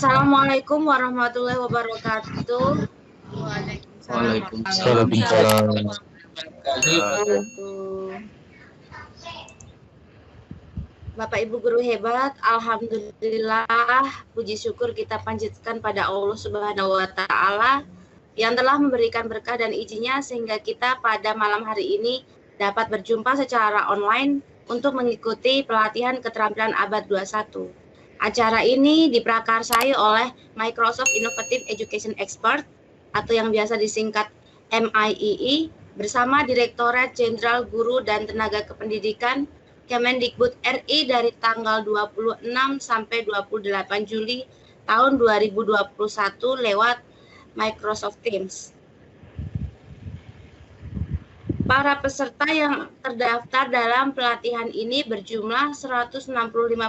Assalamualaikum warahmatullahi wabarakatuh. Waalaikumsalam. Bapak Ibu guru hebat, alhamdulillah, puji syukur kita panjatkan pada Allah Subhanahu wa taala yang telah memberikan berkah dan izinnya sehingga kita pada malam hari ini dapat berjumpa secara online untuk mengikuti pelatihan keterampilan abad 21. Acara ini diprakarsai oleh Microsoft Innovative Education Expert atau yang biasa disingkat MIEE bersama Direktorat Jenderal Guru dan Tenaga Kependidikan Kemendikbud RI dari tanggal 26 sampai 28 Juli tahun 2021 lewat Microsoft Teams. Para peserta yang terdaftar dalam pelatihan ini berjumlah 165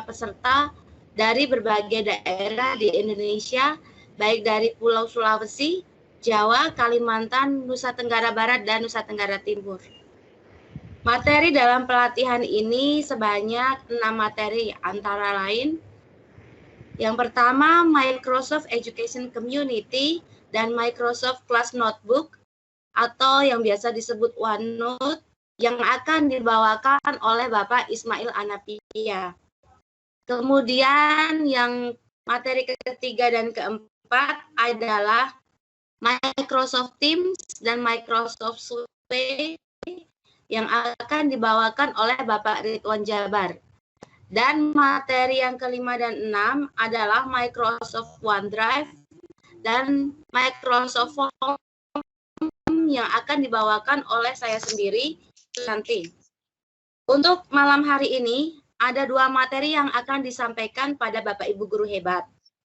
peserta dari berbagai daerah di Indonesia, baik dari Pulau Sulawesi, Jawa, Kalimantan, Nusa Tenggara Barat, dan Nusa Tenggara Timur. Materi dalam pelatihan ini sebanyak 6 materi, antara lain yang pertama Microsoft Education Community dan Microsoft Class Notebook atau yang biasa disebut OneNote yang akan dibawakan oleh Bapak Ismail Anapia. Kemudian yang materi ketiga dan keempat adalah Microsoft Teams dan Microsoft Suite yang akan dibawakan oleh Bapak Ridwan Jabar. Dan materi yang kelima dan enam adalah Microsoft OneDrive dan Microsoft Form yang akan dibawakan oleh saya sendiri nanti. Untuk malam hari ini, ada 2 materi yang akan disampaikan pada Bapak Ibu guru hebat.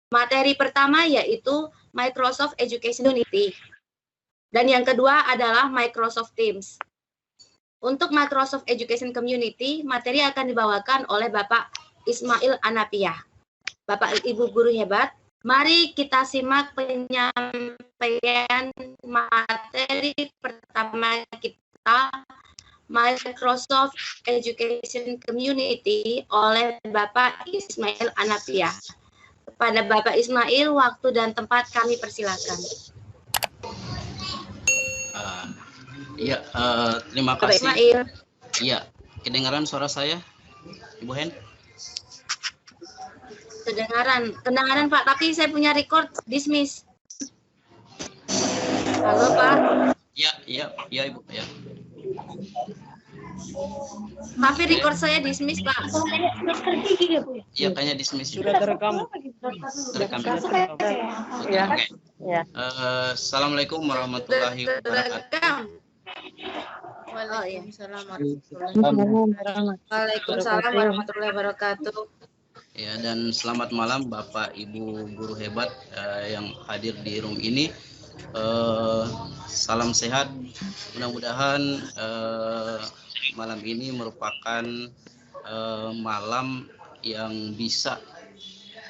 Materi pertama yaitu Microsoft Education Community. Dan yang kedua adalah Microsoft Teams. Untuk Microsoft Education Community, materi akan dibawakan oleh Bapak Ismail Anapia. Bapak Ibu guru hebat, mari kita simak penyampaian materi pertama kita, Microsoft Education Community oleh Bapak Ismail Anapia. Kepada Bapak Ismail, waktu dan tempat kami persilakan. Terima Bapak kasih. Ismail. Iya, kedengaran suara saya, Ibu Hen? Kedengaran Pak, tapi saya punya record dismiss. Halo Pak. Iya Ibu, ya. Tapi record saya dismiss, Pak. Iya, kayaknya dismiss. Sudah terekam. Ya. Oke. Assalamualaikum warahmatullahi wabarakatuh. Waalaikumsalam warahmatullahi wabarakatuh. Ya, dan selamat malam Bapak Ibu guru hebat yang hadir di room ini. Salam sehat. Mudah-mudahan malam ini merupakan malam yang bisa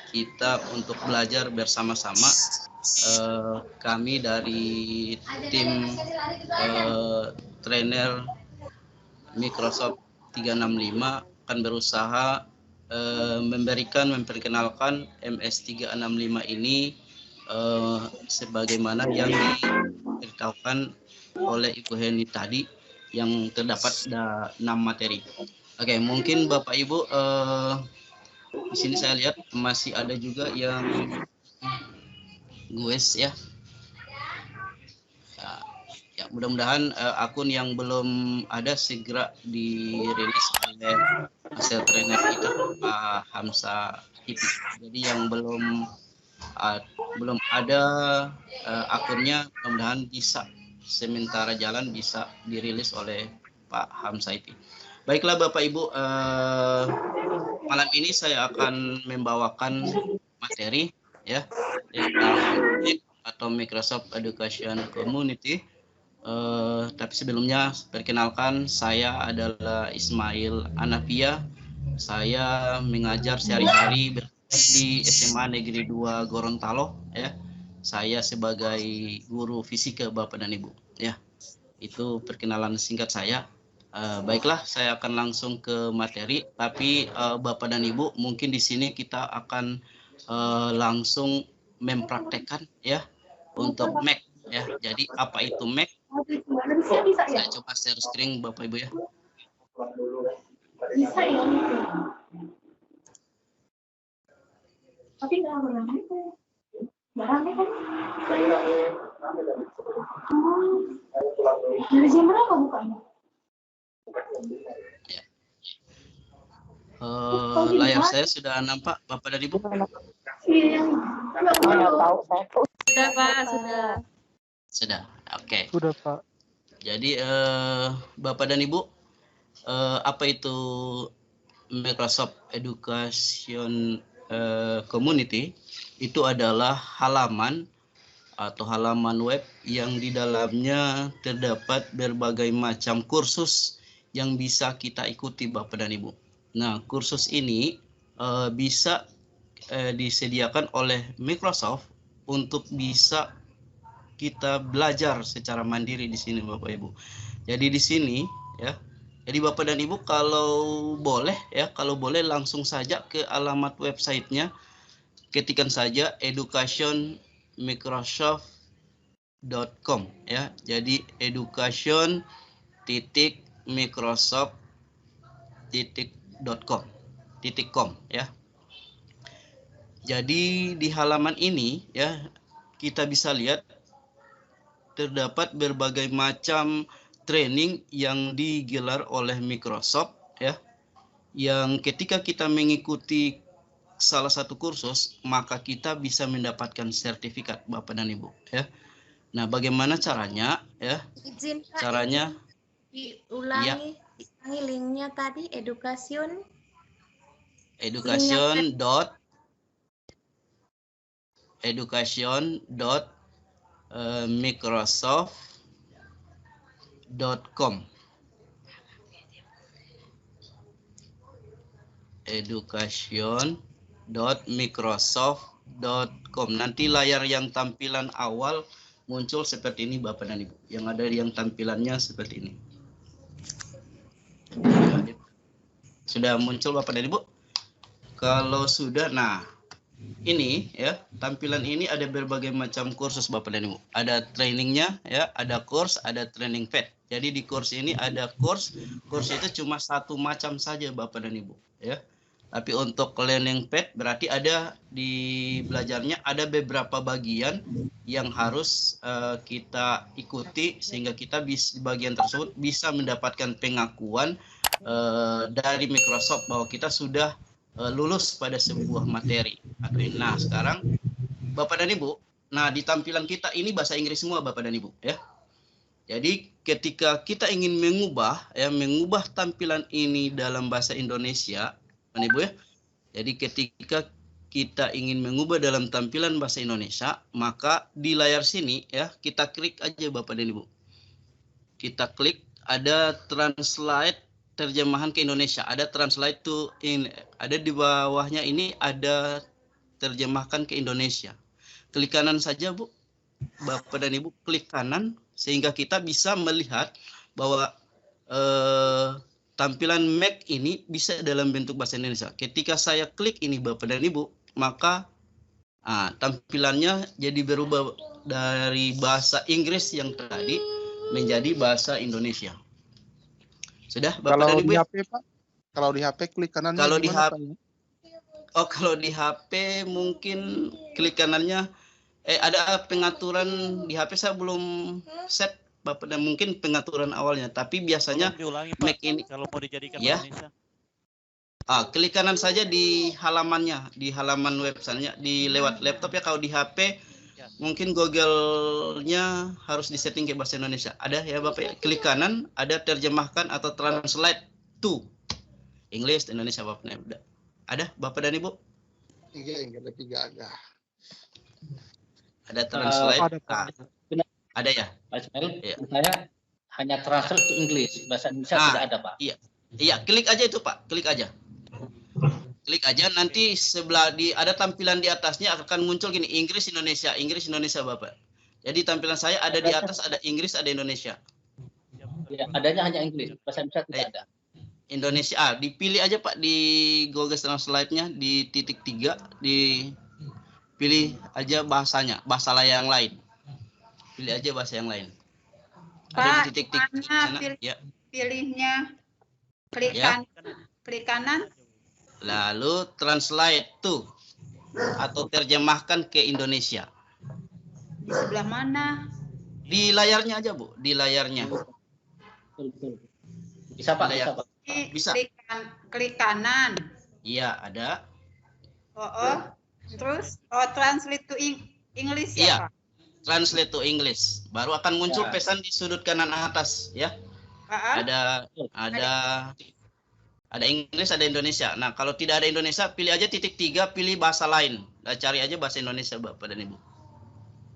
kita untuk belajar bersama-sama. Kami dari tim trainer Microsoft 365 akan berusaha memperkenalkan MS365 ini sebagaimana yang diberitahukan oleh Ibu Heni tadi yang terdapat 6 materi. Oke, mungkin Bapak Ibu di sini saya lihat masih ada juga yang guys ya. Ya, mudah-mudahan akun yang belum ada segera dirilis oleh hasil trainer kita Pak Hamsa Hipi. Jadi yang belum ada akunnya, mudah-mudahan bisa sementara jalan bisa dirilis oleh Pak Hamsa Hipi. Baiklah Bapak Ibu, malam ini saya akan membawakan materi ya atau Microsoft Education Community. Tapi sebelumnya perkenalkan, saya adalah Ismail Anapia. Saya mengajar sehari-hari di SMA Negeri 2 Gorontalo ya. Saya sebagai guru fisika Bapak dan Ibu ya. Itu perkenalan singkat saya. Baiklah, saya akan langsung ke materi, tapi Bapak dan Ibu mungkin di sini kita akan langsung mempraktekkan ya untuk Mac ya. Jadi apa itu Mac? Saya coba share screen Bapak Ibu ya. Bisa ya. Tapi nggak rame kan? Nggak rame kan? Dari jam berapa bukanya? Ya. Layar saya sudah nampak Bapak dan Ibu? Iya. Sudah Pak, sudah. Sudah, oke. Sudah Pak. Jadi Bapak dan Ibu, apa itu Microsoft Education Community? Itu adalah halaman atau halaman web yang di dalamnya terdapat berbagai macam kursus yang bisa kita ikuti Bapak dan Ibu. Nah, kursus ini bisa disediakan oleh Microsoft untuk bisa kita belajar secara mandiri di sini Bapak Ibu. Jadi di sini ya. Jadi Bapak dan Ibu kalau boleh langsung saja ke alamat websitenya, ketikkan saja educationmicrosoft.com ya. Jadi education.microsoft.com ya. Jadi di halaman ini ya kita bisa lihat terdapat berbagai macam training yang digelar oleh Microsoft ya. Yang ketika kita mengikuti salah satu kursus, maka kita bisa mendapatkan sertifikat Bapak dan Ibu ya. Nah, bagaimana caranya ya? Izin Pak, Caranya diulangi linknya tadi education education.microsoft.com education.microsoft.com. Nanti layar yang tampilan awal muncul seperti ini Bapak dan Ibu. Yang ada yang tampilannya seperti ini. Sudah muncul Bapak dan Ibu? Kalau sudah, nah ini ya, tampilan ini ada berbagai macam kursus Bapak dan Ibu. Ada trainingnya ya, ada course, ada training pad. Jadi di course ini ada course itu cuma satu macam saja Bapak dan Ibu ya. Tapi untuk learning pad berarti ada di belajarnya ada beberapa bagian yang harus kita ikuti sehingga kita di bagian tersebut bisa mendapatkan pengakuan dari Microsoft bahwa kita sudah lulus pada sebuah materi. Nah, sekarang Bapak dan Ibu, nah di tampilan kita ini bahasa Inggris semua Bapak dan Ibu ya. Jadi ketika kita ingin mengubah tampilan ini dalam bahasa Indonesia, Bapak Ibu ya. Jadi ketika kita ingin mengubah dalam tampilan bahasa Indonesia, maka di layar sini ya, kita klik aja Bapak dan Ibu. Kita klik ada translate terjemahan ke Indonesia, ada translate to in, ada di bawahnya ini ada terjemahkan ke Indonesia. Klik kanan saja Bu, Bapak dan Ibu, klik kanan sehingga kita bisa melihat bahwa tampilan Mac ini bisa dalam bentuk bahasa Indonesia. Ketika saya klik ini Bapak dan Ibu, maka tampilannya jadi berubah dari bahasa Inggris yang tadi menjadi bahasa Indonesia. Sudah Bapak dan Ibu? Kalau di HP Pak, kalau di HP klik kanannya. Kalau di HP, Pak? kalau di HP mungkin klik kanannya ada pengaturan di HP saya belum set Bapak, dan mungkin pengaturan awalnya, tapi biasanya diulangi, Pak, Mac ini kalau mau dijadikan ya. Indonesia. Klik kanan saja di halamannya, di halaman websitenya, di lewat laptop ya. Kalau di HP Ya. mungkin Google-nya harus disetting ke bahasa Indonesia. Ada ya Bapak ya? Klik kanan, ada terjemahkan atau translate to English Indonesia Bapak. Ada Bapak dan Ibu? Ada tiga agak. Ada translate. Ada ya? Pak Ismail, Ya. saya hanya translate to English, bahasa Indonesia tidak ada, Pak. Iya, klik aja itu Pak, klik aja. Klik aja, nanti sebelah ada tampilan di atasnya akan muncul gini, Inggris Indonesia Bapak. Jadi tampilan saya ada di atas, ada Inggris, ada Indonesia. Ya, adanya hanya Inggris, bahasa Indonesia tidak ada. Indonesia, dipilih aja Pak di Google Translate-nya di titik 3 di pilih aja bahasanya, bahasa yang lain. Pilih aja bahasa yang lain. Ada di titik-titik di sana. Ya. Pilihnya klik Ya. klik kanan. Lalu translate to atau terjemahkan ke Indonesia. Di sebelah mana? Di layarnya aja, Bu. Di layarnya. Bisa Pak, Layar. bisa Pak. Bisa. Klik kanan. Iya, ada. Terus translate to English ya, Iya. Pak? Translate to English. Baru akan muncul Ya. pesan di sudut kanan atas, ya. Ada Inggris, ada Indonesia. Nah, kalau tidak ada Indonesia, pilih aja titik 3, pilih bahasa lain. Nah, cari aja bahasa Indonesia, Bapak dan Ibu.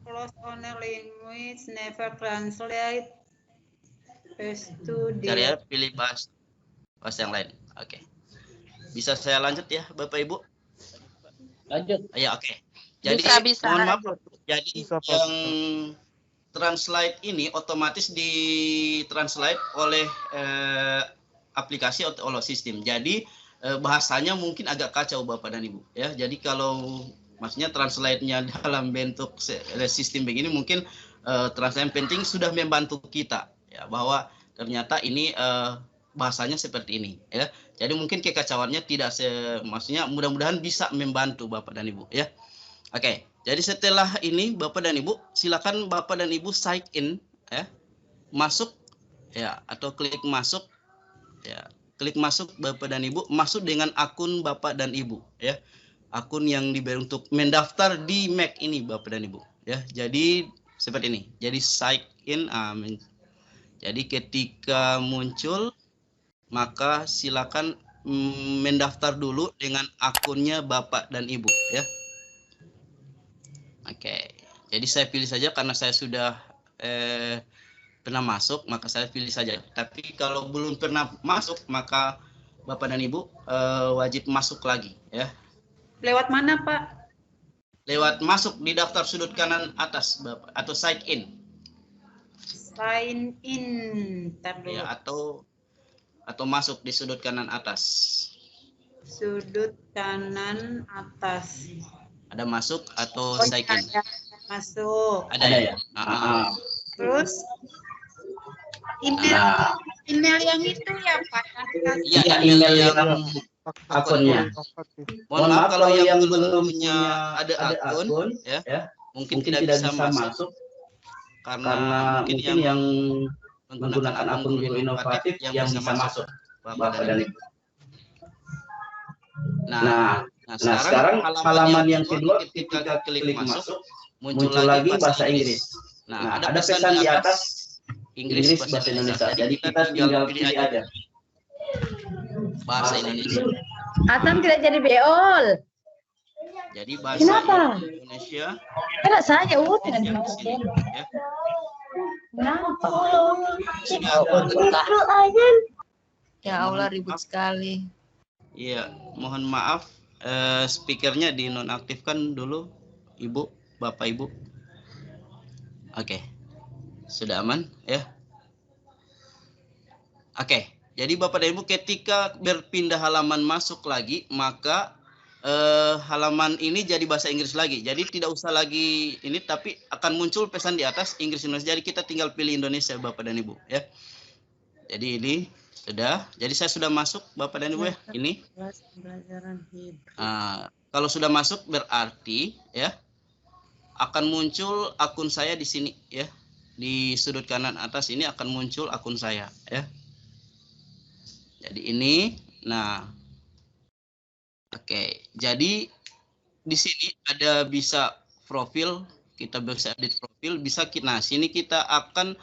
Close on a language, never translate. Paste to Cari the... ya, pilih bahasa yang lain. Oke. Bisa saya lanjut ya, Bapak Ibu? Lanjut. Ya, oke. Jadi, Bisa. mohon maaf. Jadi, Bisa, Pak. yang translate ini otomatis ditranslate oleh aplikasi atau oleh sistem. Jadi, bahasanya mungkin agak kacau Bapak dan Ibu. Ya, jadi kalau maksudnya translate-nya dalam bentuk sistem begini mungkin translate yang penting sudah membantu kita ya bahwa ternyata ini bahasanya seperti ini ya. Jadi mungkin kekacauannya tidak maksudnya mudah-mudahan bisa membantu Bapak dan Ibu ya. Oke. Jadi setelah ini Bapak dan Ibu silakan Bapak dan Ibu sign in ya. Masuk ya atau klik masuk ya. Klik masuk Bapak dan Ibu, masuk dengan akun Bapak dan Ibu ya. Akun yang diberi untuk mendaftar di Mac ini Bapak dan Ibu ya. Jadi seperti ini. Jadi sign in jadi ketika muncul maka silakan mendaftar dulu dengan akunnya Bapak dan Ibu ya. Oke. Jadi saya pilih saja karena saya sudah pernah masuk maka saya pilih saja. Tapi kalau belum pernah masuk maka Bapak dan Ibu wajib masuk lagi ya. Lewat mana, Pak? Lewat masuk di daftar sudut kanan atas Bapak atau sign in. Sign in. Ntar dulu. Ya, atau masuk di sudut kanan atas. Sudut kanan atas. Ada masuk atau sign in. Ada. Masuk. Ada ya? Terus email yang itu ya, Pak. Iya, email yang akunnya. Mohon maaf kalau yang belum punya ada akun ya, mungkin tidak bisa masuk karena mungkin yang menggunakan akun Guru Inovatif yang bisa masuk Bapak dan Ibu. Nah, sekarang halaman yang kedua ketika klik masuk muncul lagi bahasa Inggris. Nah, ada pesan di atas Inggris bahasa Indonesia. Jadi kita tinggal pilih aja bahasa Indonesia. Atam tidak jadi beol. Jadi bahasa Kenapa? Indonesia. Karena saya udah Yang di sini, ya. Kenapa? Ya Allah ribut sekali. Iya, mohon maaf speakernya dinonaktifkan dulu Ibu, Bapak Ibu. Oke. Sudah aman ya? Oke. Jadi Bapak dan Ibu ketika berpindah halaman masuk lagi maka halaman ini jadi bahasa Inggris lagi. Jadi tidak usah lagi ini tapi akan muncul pesan di atas Inggris Indonesia. Jadi kita tinggal pilih Indonesia Bapak dan Ibu ya. Jadi ini sudah. Jadi saya sudah masuk Bapak dan Ibu ya. Ini. Kalau sudah masuk berarti ya akan muncul akun saya di sini ya. Di sudut kanan atas ini akan muncul akun saya ya. Jadi ini nah oke, jadi di sini ada bisa profil, kita bisa edit profil, bisa nah sini kita akan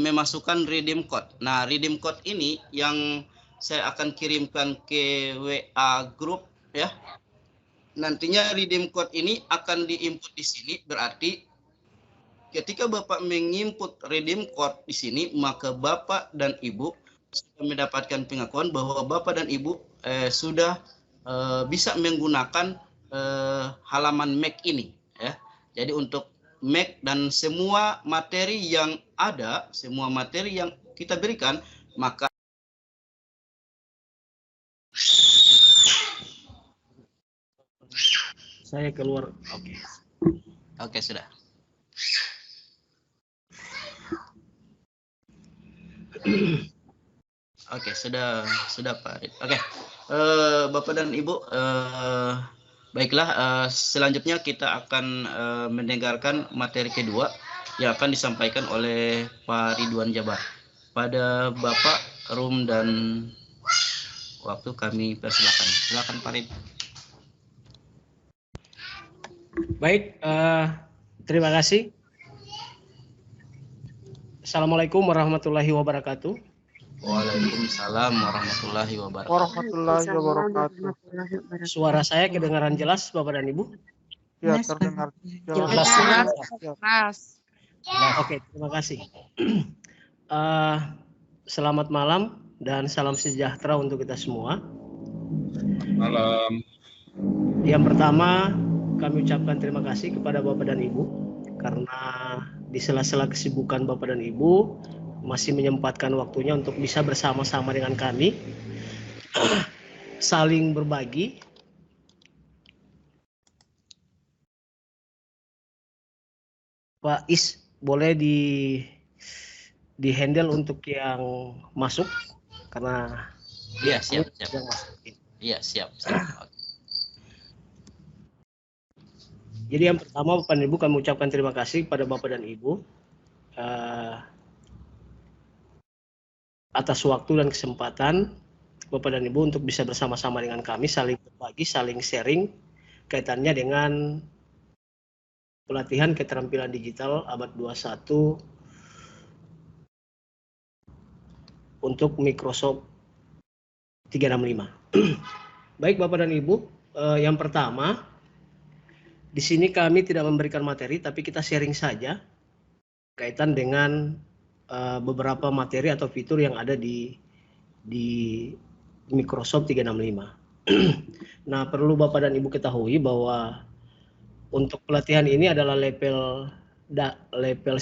memasukkan redeem code. Nah, redeem code ini yang saya akan kirimkan ke WA group ya. Nantinya redeem code ini akan diinput di sini, berarti ketika Bapak menginput redeem code di sini, maka Bapak dan Ibu sudah mendapatkan pengakuan bahwa Bapak dan Ibu sudah bisa menggunakan halaman Mac ini ya. Jadi untuk Mac dan semua materi yang ada, semua materi yang kita berikan, maka saya keluar. Oke. Oke, sudah. Oke, sudah Pak Arit. Oke, Bapak dan Ibu, baiklah, selanjutnya kita akan mendengarkan materi kedua yang akan disampaikan oleh Pak Ridwan Jabar. Pada Bapak, Rum, dan waktu kami persilakan. Silakan Pak Rid. Baik, terima kasih. Assalamualaikum warahmatullahi wabarakatuh. Waalaikumsalam warahmatullahi wabarakatuh. Warahmatullahi wabarakatuh. Suara saya kedengaran jelas, Bapak dan Ibu? Ya, terdengar Jelas. jelas. Oke, terima kasih. Selamat malam dan salam sejahtera untuk kita semua. Malam. Yang pertama, kami ucapkan terima kasih kepada Bapak dan Ibu karena di sela-sela kesibukan Bapak dan Ibu masih menyempatkan waktunya untuk bisa bersama-sama dengan kami saling berbagi. Pak Is, boleh di handle untuk yang masuk karena Iya, siap. yang masuk. Iya, siap. Jadi yang pertama Bapak dan Ibu kami ucapkan terima kasih pada Bapak dan Ibu atas waktu dan kesempatan Bapak dan Ibu untuk bisa bersama-sama dengan kami saling berbagi, saling sharing kaitannya dengan pelatihan keterampilan digital abad 21 untuk Microsoft 365. Baik Bapak dan Ibu, yang pertama di sini kami tidak memberikan materi tapi kita sharing saja kaitan dengan beberapa materi atau fitur yang ada di Microsoft 365. Nah, perlu Bapak dan Ibu ketahui bahwa untuk pelatihan ini adalah level 100.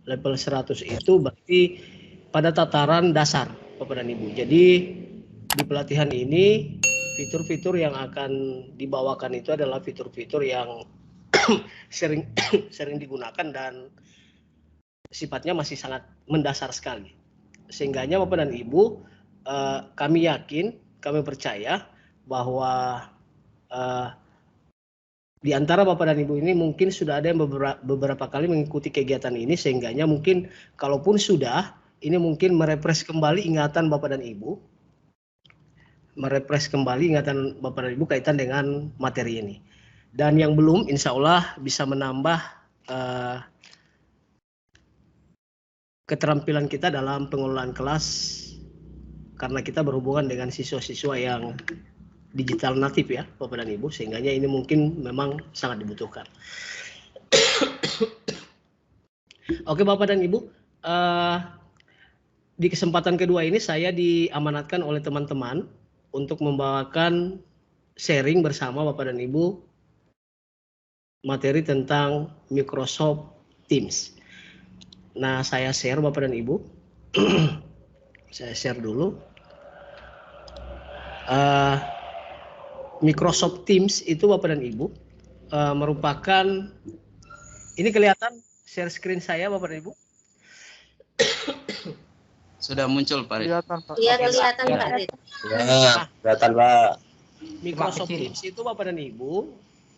Level 100 itu berarti pada tataran dasar Bapak dan Ibu. Jadi di pelatihan ini fitur-fitur yang akan dibawakan itu adalah fitur-fitur yang sering digunakan dan sifatnya masih sangat mendasar sekali. Sehingganya Bapak dan Ibu, kami yakin, kami percaya bahwa di antara Bapak dan Ibu ini mungkin sudah ada yang beberapa kali mengikuti kegiatan ini, sehingganya mungkin kalaupun sudah, ini mungkin merefresh kembali ingatan Bapak dan Ibu, Bapak dan Ibu kaitan dengan materi ini. Dan yang belum, insya Allah bisa menambah keterampilan kita dalam pengelolaan kelas karena kita berhubungan dengan siswa-siswa yang digital natif ya Bapak dan Ibu, sehingganya ini mungkin memang sangat dibutuhkan. Oke Bapak dan Ibu, di kesempatan kedua ini saya diamanatkan oleh teman-teman untuk membawakan sharing bersama Bapak dan Ibu materi tentang Microsoft Teams. Nah, saya share Bapak dan Ibu. Saya share dulu. Microsoft Teams itu Bapak dan Ibu merupakan, ini kelihatan share screen saya Bapak dan Ibu? Sudah muncul Pak Rid. Kelihatan Pak. Iya, kelihatan Pak Rid. Ya, kelihatan Pak. Microsoft Teams itu Bapak dan Ibu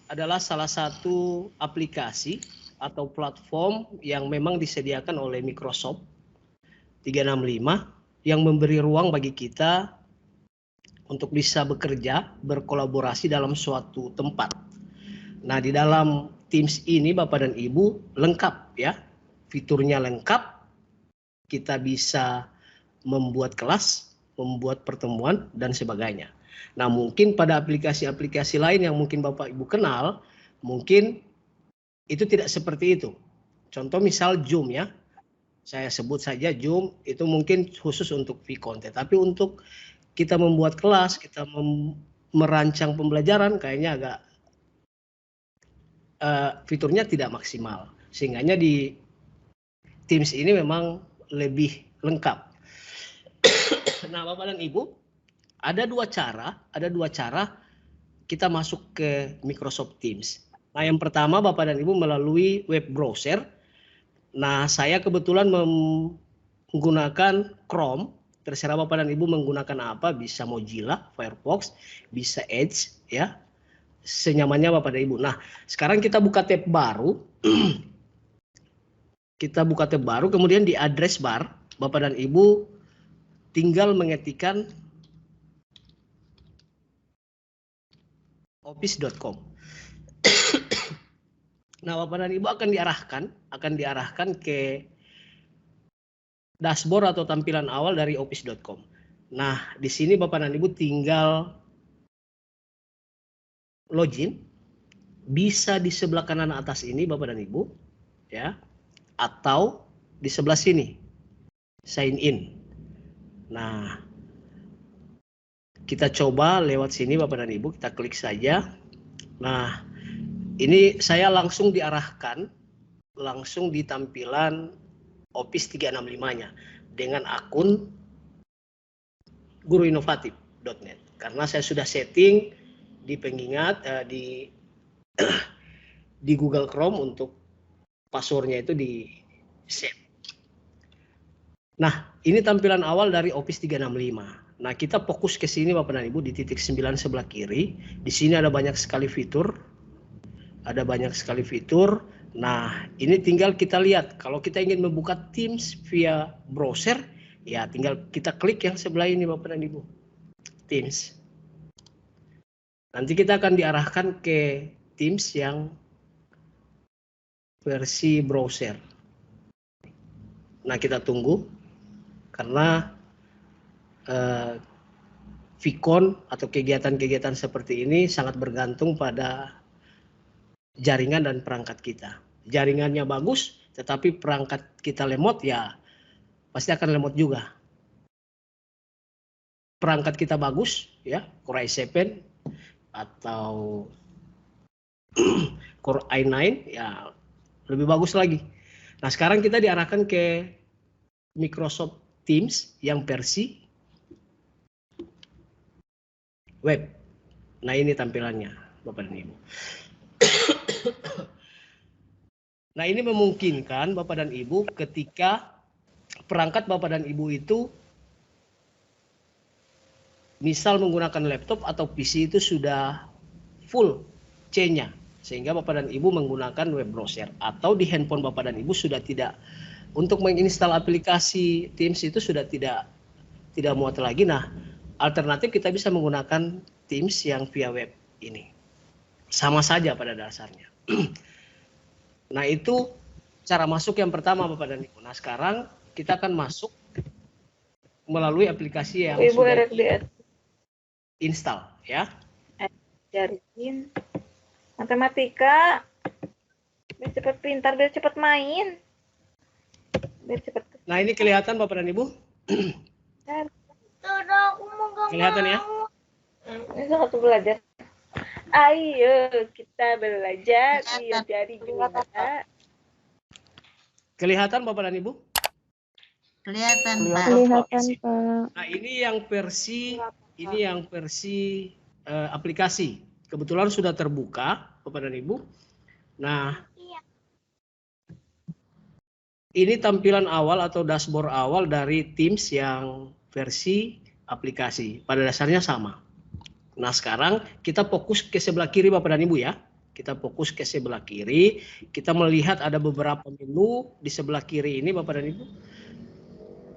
adalah salah satu aplikasi atau platform yang memang disediakan oleh Microsoft 365 yang memberi ruang bagi kita untuk bisa bekerja, berkolaborasi dalam suatu tempat. Nah, di dalam Teams ini Bapak dan Ibu lengkap ya, fiturnya lengkap, kita bisa membuat kelas, membuat pertemuan dan sebagainya. Nah, mungkin pada aplikasi-aplikasi lain yang mungkin Bapak Ibu kenal, mungkin itu tidak seperti itu. Contoh misal Zoom ya, saya sebut saja Zoom itu mungkin khusus untuk V-Content, tapi untuk kita membuat kelas, kita merancang pembelajaran kayaknya agak fiturnya tidak maksimal. Sehingganya di Teams ini memang lebih lengkap. Nah, Bapak dan Ibu, ada dua cara kita masuk ke Microsoft Teams. Nah, yang pertama Bapak dan Ibu melalui web browser. Nah, saya kebetulan menggunakan Chrome. Terserah Bapak dan Ibu menggunakan apa, bisa Mozilla, Firefox, bisa Edge, ya. Senyamannya Bapak dan Ibu. Nah, sekarang kita buka tab baru. Kita buka tab baru, kemudian di address bar, Bapak dan Ibu tinggal mengetikkan office.com. Nah, Bapak dan Ibu akan diarahkan ke dashboard atau tampilan awal dari office.com. Nah, di sini Bapak dan Ibu tinggal login, bisa di sebelah kanan atas ini Bapak dan Ibu, ya, atau di sebelah sini sign in. Nah, kita coba lewat sini Bapak dan Ibu, kita klik saja. Nah, ini saya langsung diarahkan langsung di tampilan Office 365-nya dengan akun guruinovatif.net, karena saya sudah setting di pengingat di Google Chrome untuk passwordnya itu di set. Nah, ini tampilan awal dari Office 365. Nah, kita fokus ke sini Bapak dan Ibu di titik 9 sebelah kiri. Di sini ada banyak sekali fitur. Nah, ini tinggal kita lihat. Kalau kita ingin membuka Teams via browser, ya tinggal kita klik yang sebelah ini Bapak dan Ibu. Teams. Nanti kita akan diarahkan ke Teams yang versi browser. Nah, kita tunggu karena Vicon atau kegiatan-kegiatan seperti ini sangat bergantung pada jaringan dan perangkat kita. Jaringannya bagus, tetapi perangkat kita lemot, ya pasti akan lemot juga. Perangkat kita bagus, ya Core i7 atau Core i9, ya lebih bagus lagi. Nah, sekarang kita diarahkan ke Microsoft Teams yang versi web. Nah, ini tampilannya Bapak dan Ibu. Nah, ini memungkinkan Bapak dan Ibu ketika perangkat Bapak dan Ibu itu misal menggunakan laptop atau PC itu sudah full C-nya, sehingga Bapak dan Ibu menggunakan web browser, atau di handphone Bapak dan Ibu sudah tidak, untuk menginstal aplikasi Teams itu sudah tidak muat lagi. Nah, alternatif kita bisa menggunakan Teams yang via web ini. Sama saja pada dasarnya. Nah, itu cara masuk yang pertama Bapak dan Ibu. Nah, sekarang kita akan masuk melalui aplikasi yang Ibu sudah install ya. Ajarin matematika biar cepat pintar, biar cepat main, biar cepat. Nah, ini kelihatan Bapak dan Ibu? Kelihatan ya? Ini satu belajar. Ayo kita belajar biar jadi juara. Kelihatan Bapak dan Ibu? Kelihatan, Pak. Kelihatan, Pak. Nah, ini yang versi aplikasi. Kebetulan sudah terbuka Bapak dan Ibu. Nah, ini tampilan awal atau dashboard awal dari Teams yang versi aplikasi. Pada dasarnya sama. Nah, sekarang kita fokus ke sebelah kiri Bapak dan Ibu ya. Kita fokus ke sebelah kiri. Kita melihat ada beberapa menu di sebelah kiri ini Bapak dan Ibu.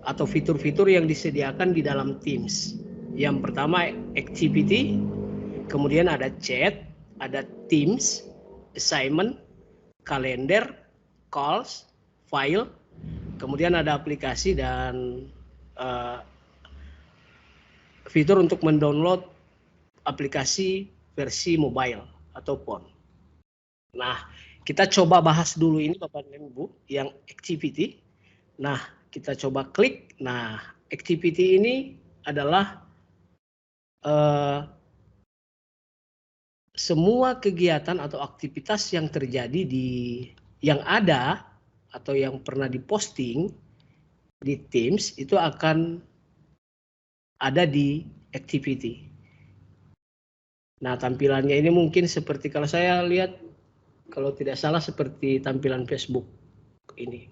Atau fitur-fitur yang disediakan di dalam Teams. Yang pertama activity, kemudian ada chat, ada Teams, assignment, kalender, calls, file, kemudian ada aplikasi dan fitur untuk mendownload aplikasi versi mobile atau phone. Nah, kita coba bahas dulu ini Bapak dan Ibu yang activity. Nah, kita coba klik. Nah, activity ini adalah semua kegiatan atau aktivitas yang terjadi yang ada atau yang pernah diposting di Teams itu akan ada di activity. Nah, tampilannya ini mungkin seperti kalau saya lihat, kalau tidak salah seperti tampilan Facebook ini.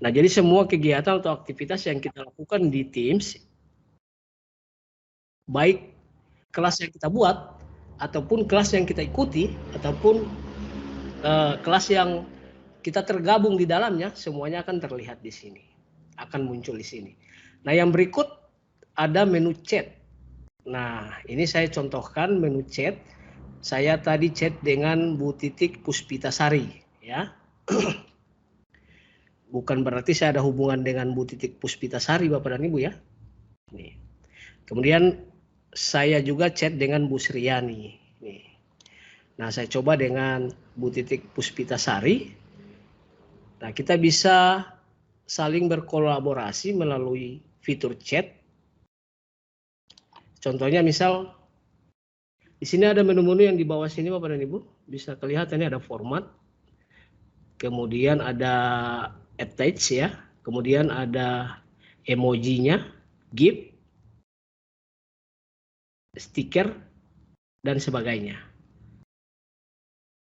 Nah, jadi semua kegiatan atau aktivitas yang kita lakukan di Teams, baik kelas yang kita buat, ataupun kelas yang kita ikuti, ataupun kelas yang kita tergabung di dalamnya, semuanya akan terlihat di sini, akan muncul di sini. Nah, yang berikut ada menu chat. Nah, ini saya contohkan menu chat. Saya tadi chat dengan Bu Titik Puspitasari, ya. Bukan berarti saya ada hubungan dengan Bu Titik Puspitasari, Bapak dan Ibu, ya. Nih. Kemudian saya juga chat dengan Bu Sriani. Nih. Nah, saya coba dengan Bu Titik Puspitasari. Nah, kita bisa saling berkolaborasi melalui fitur chat. Contohnya misal di sini ada menu-menu yang di bawah sini Bapak dan Ibu, bisa kelihatan ini ada format. Kemudian ada attach ya, kemudian ada emojinya, GIF, stiker dan sebagainya.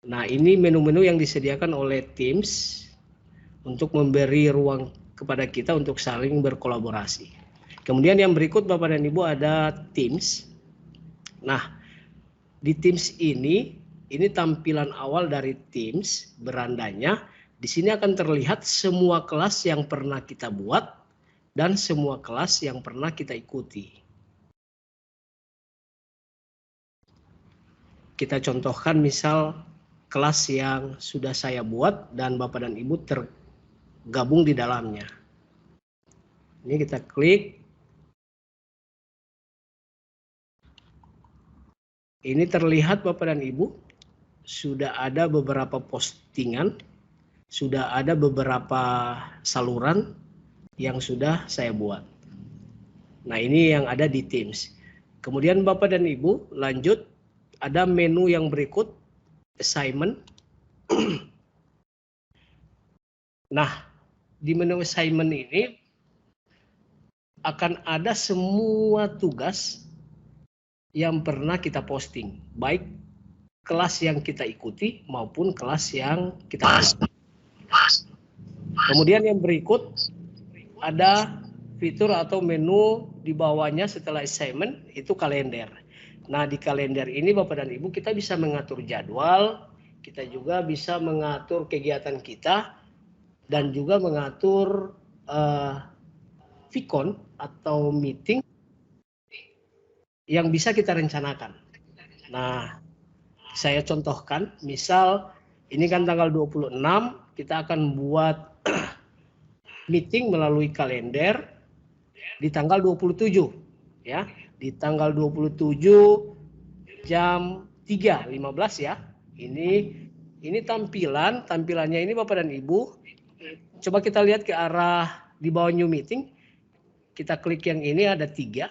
Nah, ini menu-menu yang disediakan oleh Teams untuk memberi ruang kepada kita untuk saling berkolaborasi. Kemudian yang berikut Bapak dan Ibu ada Teams. Nah, di Teams ini tampilan awal dari Teams, berandanya. Di sini akan terlihat semua kelas yang pernah kita buat dan semua kelas yang pernah kita ikuti. Kita contohkan misal kelas yang sudah saya buat dan Bapak dan Ibu tergabung di dalamnya. Ini kita klik. Ini terlihat Bapak dan Ibu, sudah ada beberapa postingan, sudah ada beberapa saluran yang sudah saya buat. Nah, ini yang ada di Teams. Kemudian Bapak dan Ibu lanjut, ada menu yang berikut, assignment. Nah, di menu assignment ini akan ada semua tugas yang pernah kita posting, baik kelas yang kita ikuti maupun kelas yang kita buat. Kemudian yang berikut ada fitur atau menu di bawahnya setelah assignment, itu kalender. Nah, di kalender ini Bapak dan Ibu kita bisa mengatur jadwal, kita juga bisa mengatur kegiatan kita, dan juga mengatur VCon atau meeting yang bisa kita rencanakan. Nah, saya contohkan, misal ini kan tanggal 26, kita akan buat meeting melalui kalender di tanggal 27, ya. Di tanggal 27 jam 3.15 ya. Ini tampilannya ini Bapak dan Ibu. Coba kita lihat ke arah di bawah new meeting. Kita klik yang ini ada 3.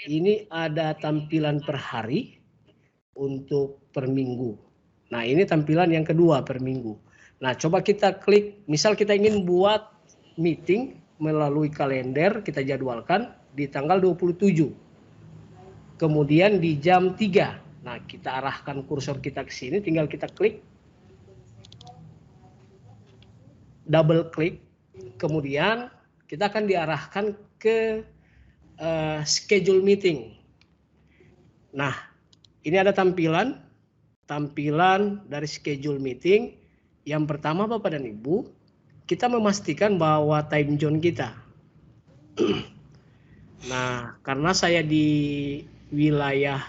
Ini ada tampilan per hari untuk per minggu. Nah, ini tampilan yang kedua per minggu. Nah, coba kita klik, misal kita ingin buat meeting melalui kalender, kita jadwalkan di tanggal 27. Kemudian di jam 3. Nah, kita arahkan kursor kita ke sini, tinggal kita klik. Double klik. Kemudian kita akan diarahkan ke schedule meeting. Nah, ini ada tampilan dari schedule meeting. Yang pertama Bapak dan Ibu, kita memastikan bahwa time zone kita. Nah, karena saya di wilayah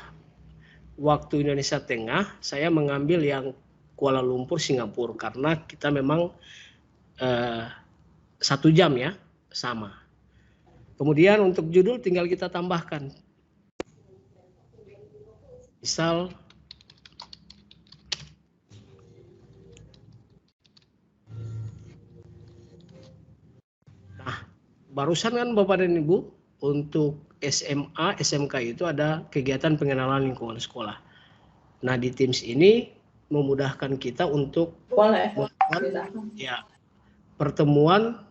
waktu Indonesia Tengah, saya mengambil yang Kuala Lumpur, Singapura, karena kita memang 1 jam ya, sama. Kemudian untuk judul tinggal kita tambahkan. Misal barusan kan Bapak dan Ibu untuk SMA, SMK itu ada kegiatan pengenalan lingkungan sekolah. Nah, di Teams ini memudahkan kita untuk ya pertemuan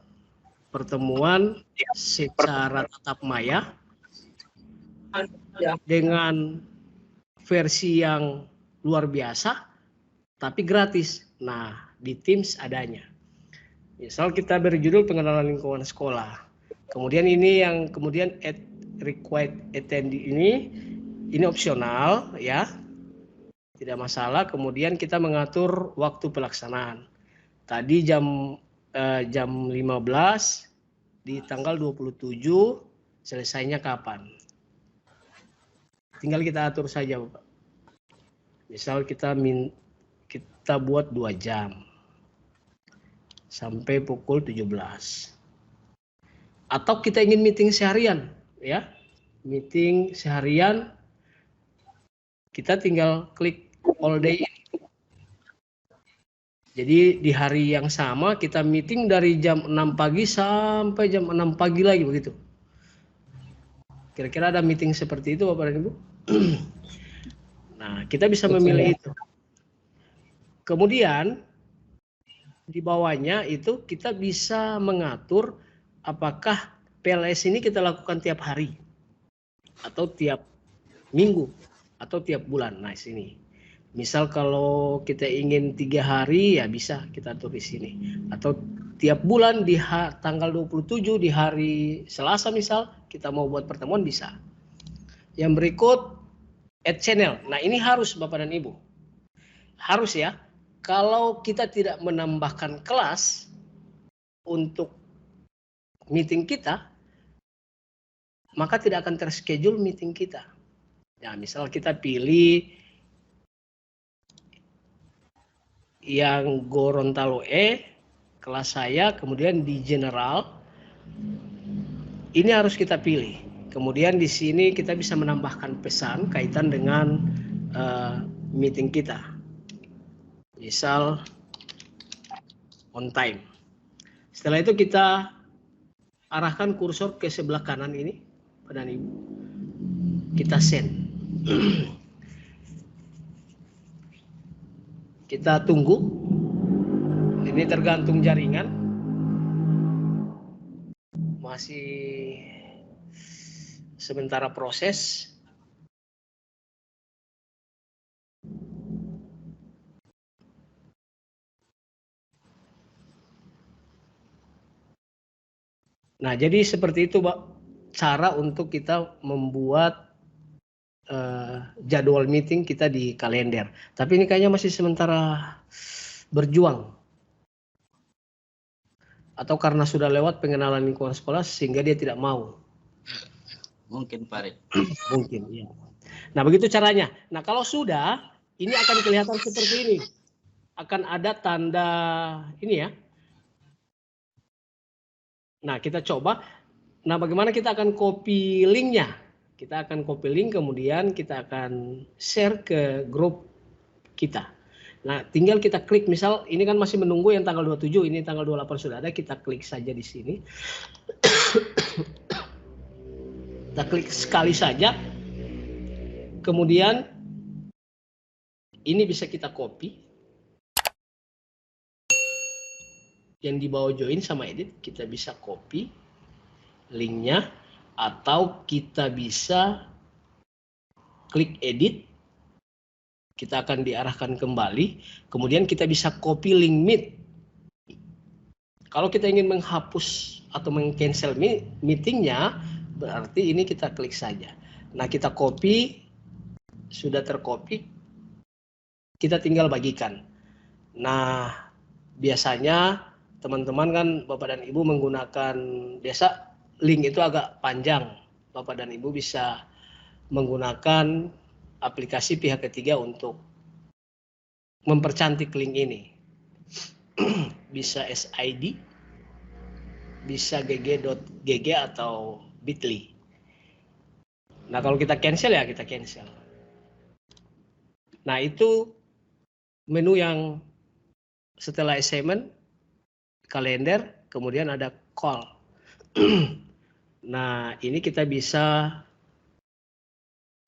secara tatap maya dengan versi yang luar biasa tapi gratis. Nah, di Teams adanya. Misal kita berjudul pengenalan lingkungan sekolah. Kemudian ini yang kemudian required attendee ini opsional ya. Tidak masalah. Kemudian kita mengatur waktu pelaksanaan. Tadi jam 15 di tanggal 27, selesainya kapan? Tinggal kita atur saja, Bapak. Misal kita buat 2 jam sampai pukul 17. Atau kita ingin meeting seharian, ya. Meeting seharian, kita tinggal klik all day. Jadi di hari yang sama kita meeting dari jam 6 pagi sampai jam 6 pagi lagi begitu. Kira-kira ada meeting seperti itu Bapak dan Ibu? Nah, kita bisa memilih itu. Kemudian di bawahnya itu kita bisa mengatur apakah PLS ini kita lakukan tiap hari atau tiap minggu atau tiap bulan. Nah, sini. Misal kalau kita ingin 3 hari ya bisa kita atur di sini. Atau tiap bulan di tanggal 27 di hari Selasa misal kita mau buat pertemuan bisa. Yang berikut add channel. Nah, ini harus Bapak dan Ibu. Harus ya. Kalau kita tidak menambahkan kelas untuk meeting kita, maka tidak akan terschedule meeting kita. Ya, misal kita pilih yang Gorontalo kelas saya, kemudian di general, ini harus kita pilih. Kemudian di sini kita bisa menambahkan pesan kaitan dengan meeting kita. Misal on time. Setelah itu kita arahkan kursor ke sebelah kanan ini, Bapak dan Ibu. Kita send. Kita tunggu. Ini tergantung jaringan. Masih sementara proses. Nah, jadi seperti itu, Pak, cara untuk kita membuat jadwal meeting kita di kalender. Tapi ini kayaknya masih sementara berjuang. Atau karena sudah lewat pengenalan lingkungan sekolah sehingga dia tidak mau. Mungkin, Pak. Mungkin, ya. Nah, begitu caranya. Nah, kalau sudah, ini akan kelihatan seperti ini. Akan ada tanda ini ya. Nah, kita coba. Nah, bagaimana kita akan copy linknya? Kita akan copy link, kemudian kita akan share ke grup kita. Nah, tinggal kita klik, misal ini kan masih menunggu yang tanggal 27, ini tanggal 28 sudah ada, kita klik saja di sini. Kita klik sekali saja. Kemudian ini bisa kita copy. Yang di bawah join sama edit, kita bisa copy linknya. Atau kita bisa klik edit, kita akan diarahkan kembali, kemudian kita bisa copy link meet. Kalau kita ingin menghapus atau meng-cancel meetingnya, berarti ini kita klik saja. Nah, kita copy, sudah tercopy, kita tinggal bagikan. Nah, biasanya teman-teman kan Bapak dan Ibu menggunakan biasa link itu agak panjang. Bapak dan Ibu bisa menggunakan aplikasi pihak ketiga untuk mempercantik link ini. Bisa SID, bisa gg atau bit.ly. Nah, kalau kita cancel ya kita cancel. Nah, itu menu yang setelah assignment, kalender, kemudian ada call. Nah, ini kita bisa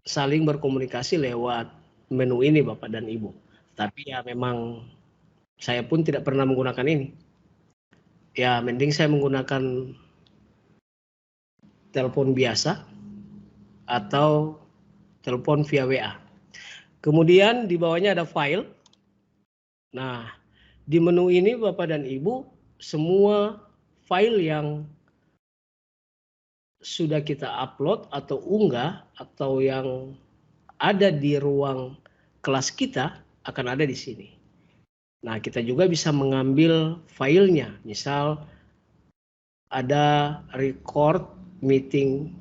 saling berkomunikasi lewat menu ini Bapak dan Ibu. Tapi ya memang saya pun tidak pernah menggunakan ini. Ya, mending saya menggunakan telepon biasa atau telepon via WA. Kemudian di bawahnya ada file. Nah, di menu ini Bapak dan Ibu, semua file yang sudah kita upload atau unggah atau yang ada di ruang kelas kita akan ada di sini. Nah, kita juga bisa mengambil filenya. Misal ada record meeting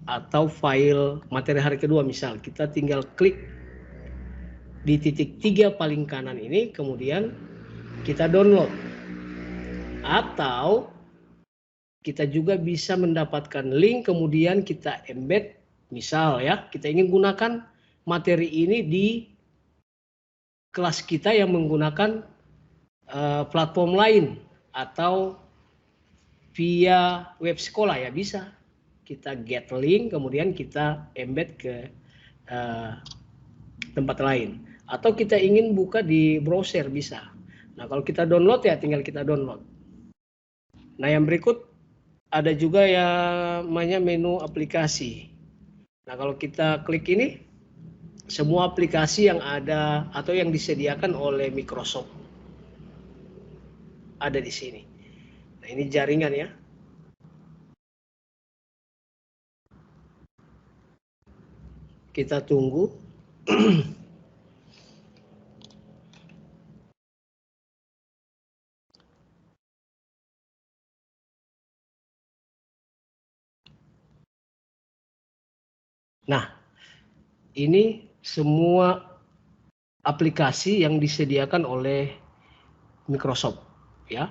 atau file materi hari kedua, misal kita tinggal klik di titik 3 paling kanan ini, kemudian kita download. Atau kita juga bisa mendapatkan link, kemudian kita embed. Misal ya, kita ingin gunakan materi ini di kelas kita yang menggunakan platform lain atau via web sekolah, ya bisa. Kita get link, kemudian kita embed ke tempat lain. Atau kita ingin buka di browser, bisa. Nah, kalau kita download ya tinggal kita download. Nah, yang berikut ada juga yang namanya menu aplikasi. Nah, kalau kita klik ini, semua aplikasi yang ada atau yang disediakan oleh Microsoft ada di sini. Nah, ini jaringan ya. Kita tunggu. Nah, ini semua aplikasi yang disediakan oleh Microsoft, ya.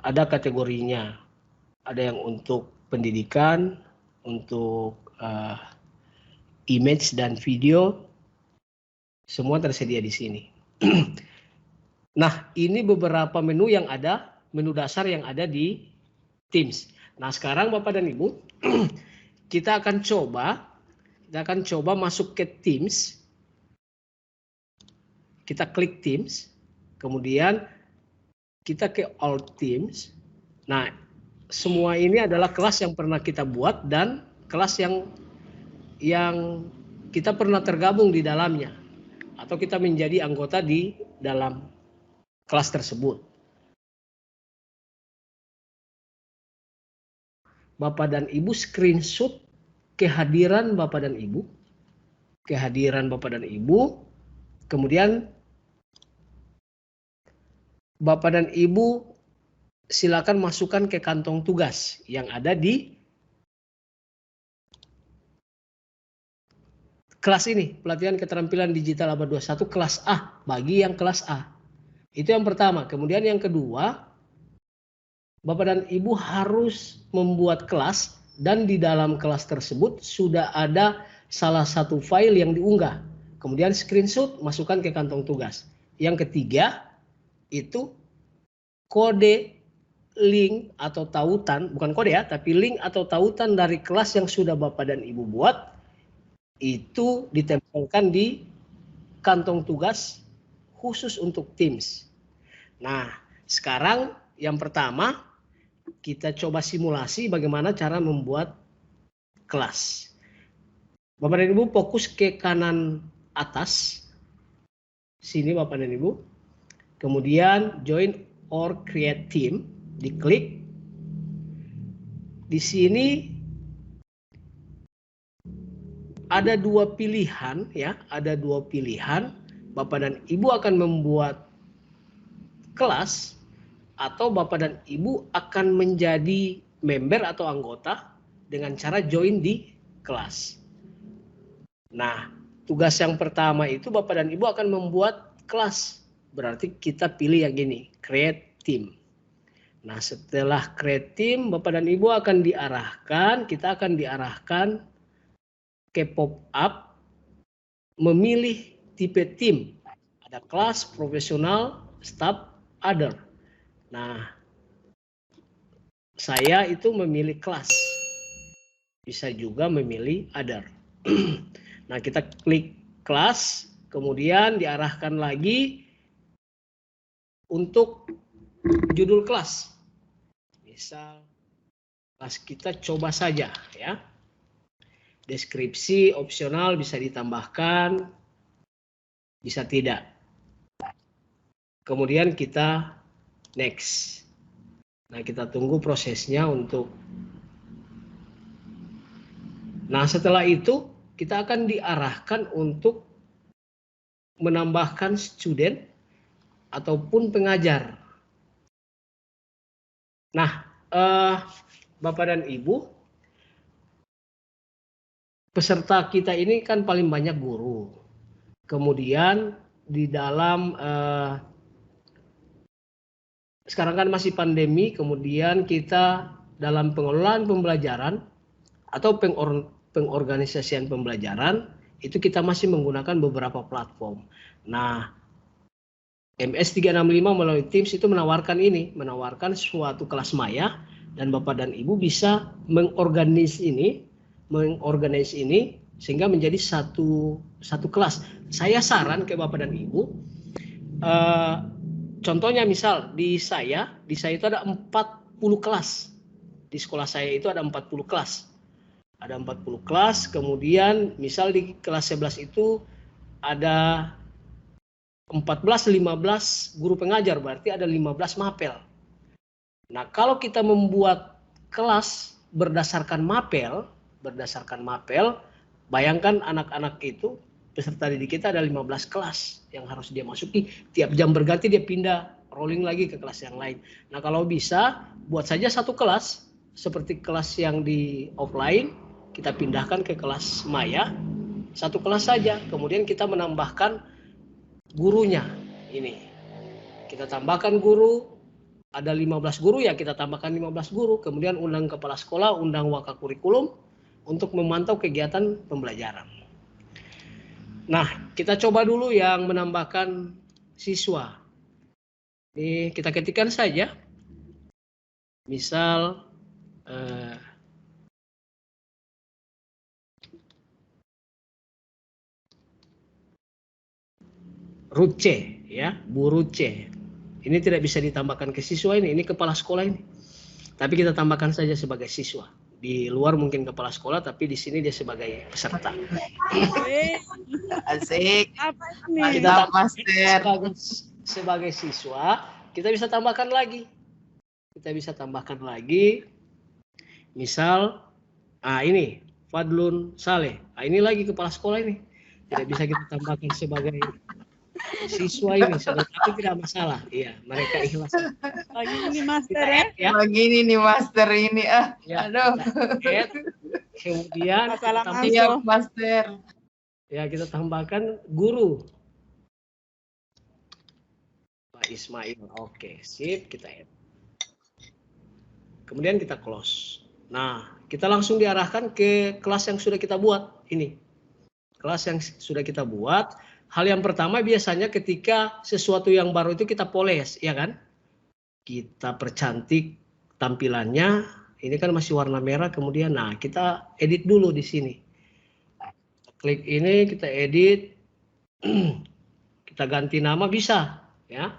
Ada kategorinya. Ada yang untuk pendidikan, untuk image dan video, semua tersedia di sini. Nah, ini beberapa menu yang ada, menu dasar yang ada di Teams. Nah, sekarang Bapak dan Ibu, kita akan coba masuk ke Teams. Kita klik Teams, kemudian kita ke All Teams. Nah, semua ini adalah kelas yang pernah kita buat dan kelas yang kita pernah tergabung di dalamnya atau kita menjadi anggota di dalam kelas tersebut. Bapak dan Ibu screenshot kehadiran Bapak dan Ibu. Kemudian Bapak dan Ibu silakan masukkan ke kantong tugas yang ada di kelas ini, pelatihan keterampilan digital abad 21 kelas A, bagi yang kelas A. Itu yang pertama. Kemudian yang kedua, Bapak dan Ibu harus membuat kelas dan di dalam kelas tersebut sudah ada salah satu file yang diunggah. Kemudian screenshot, masukkan ke kantong tugas. Yang ketiga, itu kode link atau tautan, bukan kode ya, tapi link atau tautan dari kelas yang sudah Bapak dan Ibu buat, itu ditempelkan di kantong tugas khusus untuk Teams. Nah, sekarang yang pertama, kita coba simulasi bagaimana cara membuat kelas. Bapak dan Ibu fokus ke kanan atas. Sini Bapak dan Ibu. Kemudian join or create team, diklik. Di sini ada dua pilihan ya, ada dua pilihan. Bapak dan Ibu akan membuat kelas atau Bapak dan Ibu akan menjadi member atau anggota dengan cara join di kelas. Nah, tugas yang pertama itu Bapak dan Ibu akan membuat kelas. Berarti kita pilih yang gini, create team. Nah, setelah create team, Bapak dan Ibu akan diarahkan, kita akan diarahkan ke pop-up memilih tipe tim. Ada kelas, profesional, staff, other. Nah, saya itu memilih kelas. Bisa juga memilih other. Nah, kita klik kelas, kemudian diarahkan lagi untuk judul kelas. Misal kelas kita coba saja ya. Deskripsi opsional bisa ditambahkan, bisa tidak. Kemudian kita next. Nah, kita tunggu prosesnya untuk. Nah, setelah itu kita akan diarahkan untuk menambahkan student ataupun pengajar. Nah, Bapak dan Ibu, peserta kita ini kan paling banyak guru. Kemudian di dalam sekarang kan masih pandemi, kemudian kita dalam pengelolaan pembelajaran atau pengorganisasian pembelajaran itu kita masih menggunakan beberapa platform. Nah, MS 365 melalui Teams itu menawarkan suatu kelas maya, dan Bapak dan Ibu bisa mengorganize ini sehingga menjadi satu kelas. Saya saran ke Bapak dan Ibu, contohnya misal di saya itu ada 40 kelas. Di sekolah saya itu ada 40 kelas. Ada 40 kelas, kemudian misal di kelas 11 itu ada 14-15 guru pengajar, berarti ada 15 mapel. Nah, kalau kita membuat kelas berdasarkan mapel, bayangkan anak-anak itu, peserta didik kita ada 15 kelas yang harus dia masuki. Tiap jam berganti dia pindah, rolling lagi ke kelas yang lain. Nah, kalau bisa, buat saja satu kelas, seperti kelas yang di offline, kita pindahkan ke kelas maya, satu kelas saja. Kemudian kita menambahkan gurunya ini. Kita tambahkan guru, ada 15 guru ya, kita tambahkan 15 guru, kemudian undang kepala sekolah, undang wakakurikulum untuk memantau kegiatan pembelajaran. Nah, kita coba dulu yang menambahkan siswa. Ini kita ketikkan saja. Misal Ruce, ya, Bu Ruce. Ini tidak bisa ditambahkan ke siswa ini kepala sekolah ini. Tapi kita tambahkan saja sebagai siswa. Di luar mungkin kepala sekolah, tapi di sini dia sebagai peserta. Asik. Kita master sebagai siswa, kita bisa tambahkan lagi. Misal, ini Fadlun Saleh. Ini lagi kepala sekolah ini. Tidak bisa kita tambahkan sebagai siswa ini, tapi tidak masalah. Iya, mereka ikhlas. Lagi ini master ya. Lagi ini master ini ya, aduh. Kemudian siap master. Ya, kita tambahkan guru. Pak Ismail. Oke, sip, kita add. Kemudian kita close. Nah, kita langsung diarahkan ke kelas yang sudah kita buat ini. Kelas yang sudah kita buat. Hal yang pertama biasanya ketika sesuatu yang baru itu kita poles, ya kan? Kita percantik tampilannya. Ini kan masih warna merah, kemudian nah kita edit dulu di sini. Klik ini, kita edit. Kita ganti nama bisa, ya.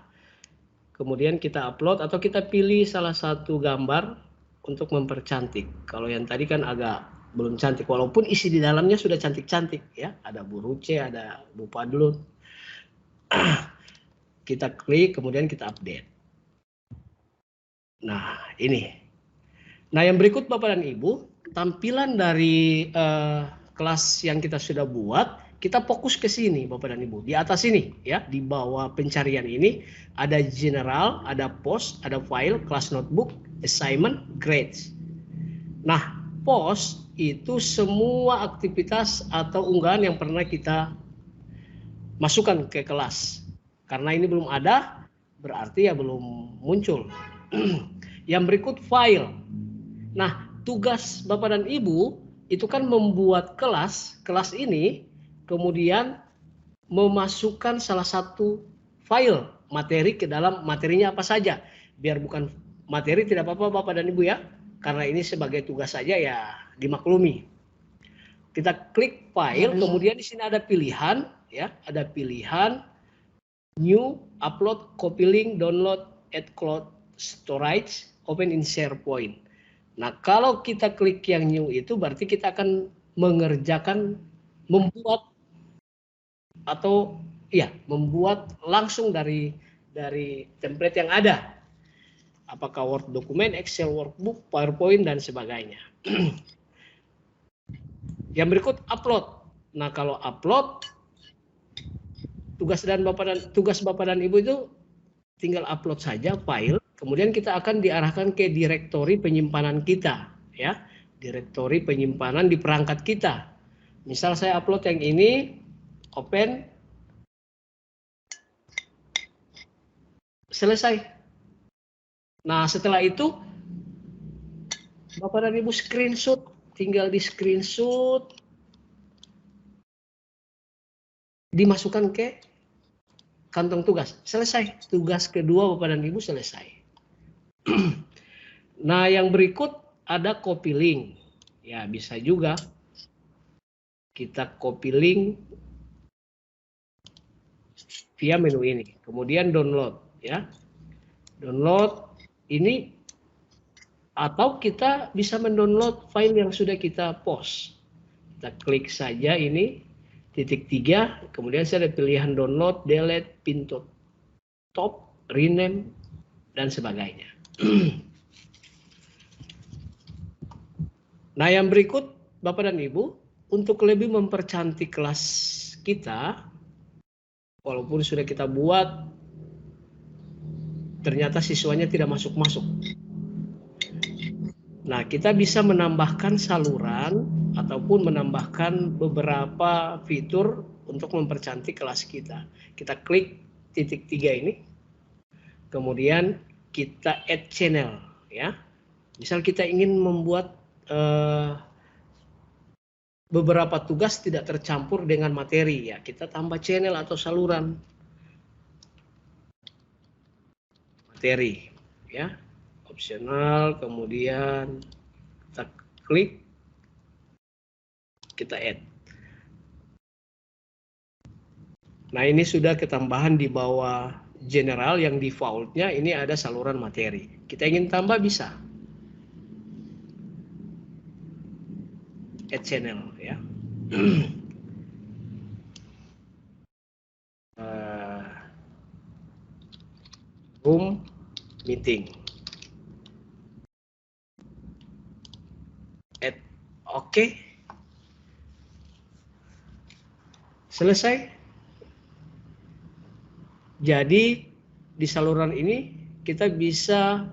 Kemudian kita upload atau kita pilih salah satu gambar untuk mempercantik. Kalau yang tadi kan agak belum cantik, walaupun isi di dalamnya sudah cantik-cantik ya. Ada Bu Ruce, ada Bu Padlun. Kita klik, kemudian kita update. Nah, ini. Nah, yang berikut Bapak dan Ibu, tampilan dari kelas yang kita sudah buat, kita fokus ke sini Bapak dan Ibu. Di atas ini ya, di bawah pencarian ini ada general, ada post, ada file, class notebook, assignment, grades. Nah, post itu semua aktivitas atau unggahan yang pernah kita masukkan ke kelas. Karena ini belum ada, berarti ya belum muncul. Yang berikut file. Nah, tugas Bapak dan Ibu itu kan membuat kelas ini, kemudian memasukkan salah satu file materi ke dalam materinya apa saja. Biar bukan materi tidak apa-apa Bapak dan Ibu ya. Karena ini sebagai tugas saja ya dimaklumi. Kita klik file, kemudian di sini ada pilihan ya, ada pilihan new, upload, copy link, download, add cloud storage, open in SharePoint. Nah, kalau kita klik yang new itu berarti kita akan mengerjakan, membuat langsung dari template yang ada. Apakah Word dokumen, Excel workbook, PowerPoint dan sebagainya. Yang berikut upload. Nah, kalau upload, tugas Bapak dan Ibu itu tinggal upload saja file, kemudian kita akan diarahkan ke direktori penyimpanan kita, ya. Direktori penyimpanan di perangkat kita. Misal saya upload yang ini, open, selesai. Nah, setelah itu Bapak dan Ibu screenshot, tinggal di screenshot, dimasukkan ke kantong tugas. Selesai. Tugas kedua Bapak dan Ibu selesai. Nah, yang berikut ada copy link. Ya, bisa juga kita copy link via menu ini. Kemudian download, ya. Download ini, atau kita bisa mendownload file yang sudah kita post. Kita klik saja ini, *3, kemudian saya ada pilihan download, delete, pin to top, rename, dan sebagainya. Nah, yang berikut Bapak dan Ibu, untuk lebih mempercantik kelas kita, walaupun sudah kita buat, ternyata siswanya tidak masuk-masuk. Nah, kita bisa menambahkan saluran ataupun menambahkan beberapa fitur untuk mempercantik kelas kita. Kita klik *3 ini, kemudian kita add channel, ya. Misal kita ingin membuat beberapa tugas tidak tercampur dengan materi, ya, kita tambah channel atau saluran materi, ya, opsional, kemudian kita klik, kita add. Nah, ini sudah ketambahan di bawah general, yang defaultnya ini ada saluran materi. Kita ingin tambah, bisa add channel, ya. Room meeting, add, oke. Selesai. Jadi di saluran ini kita bisa,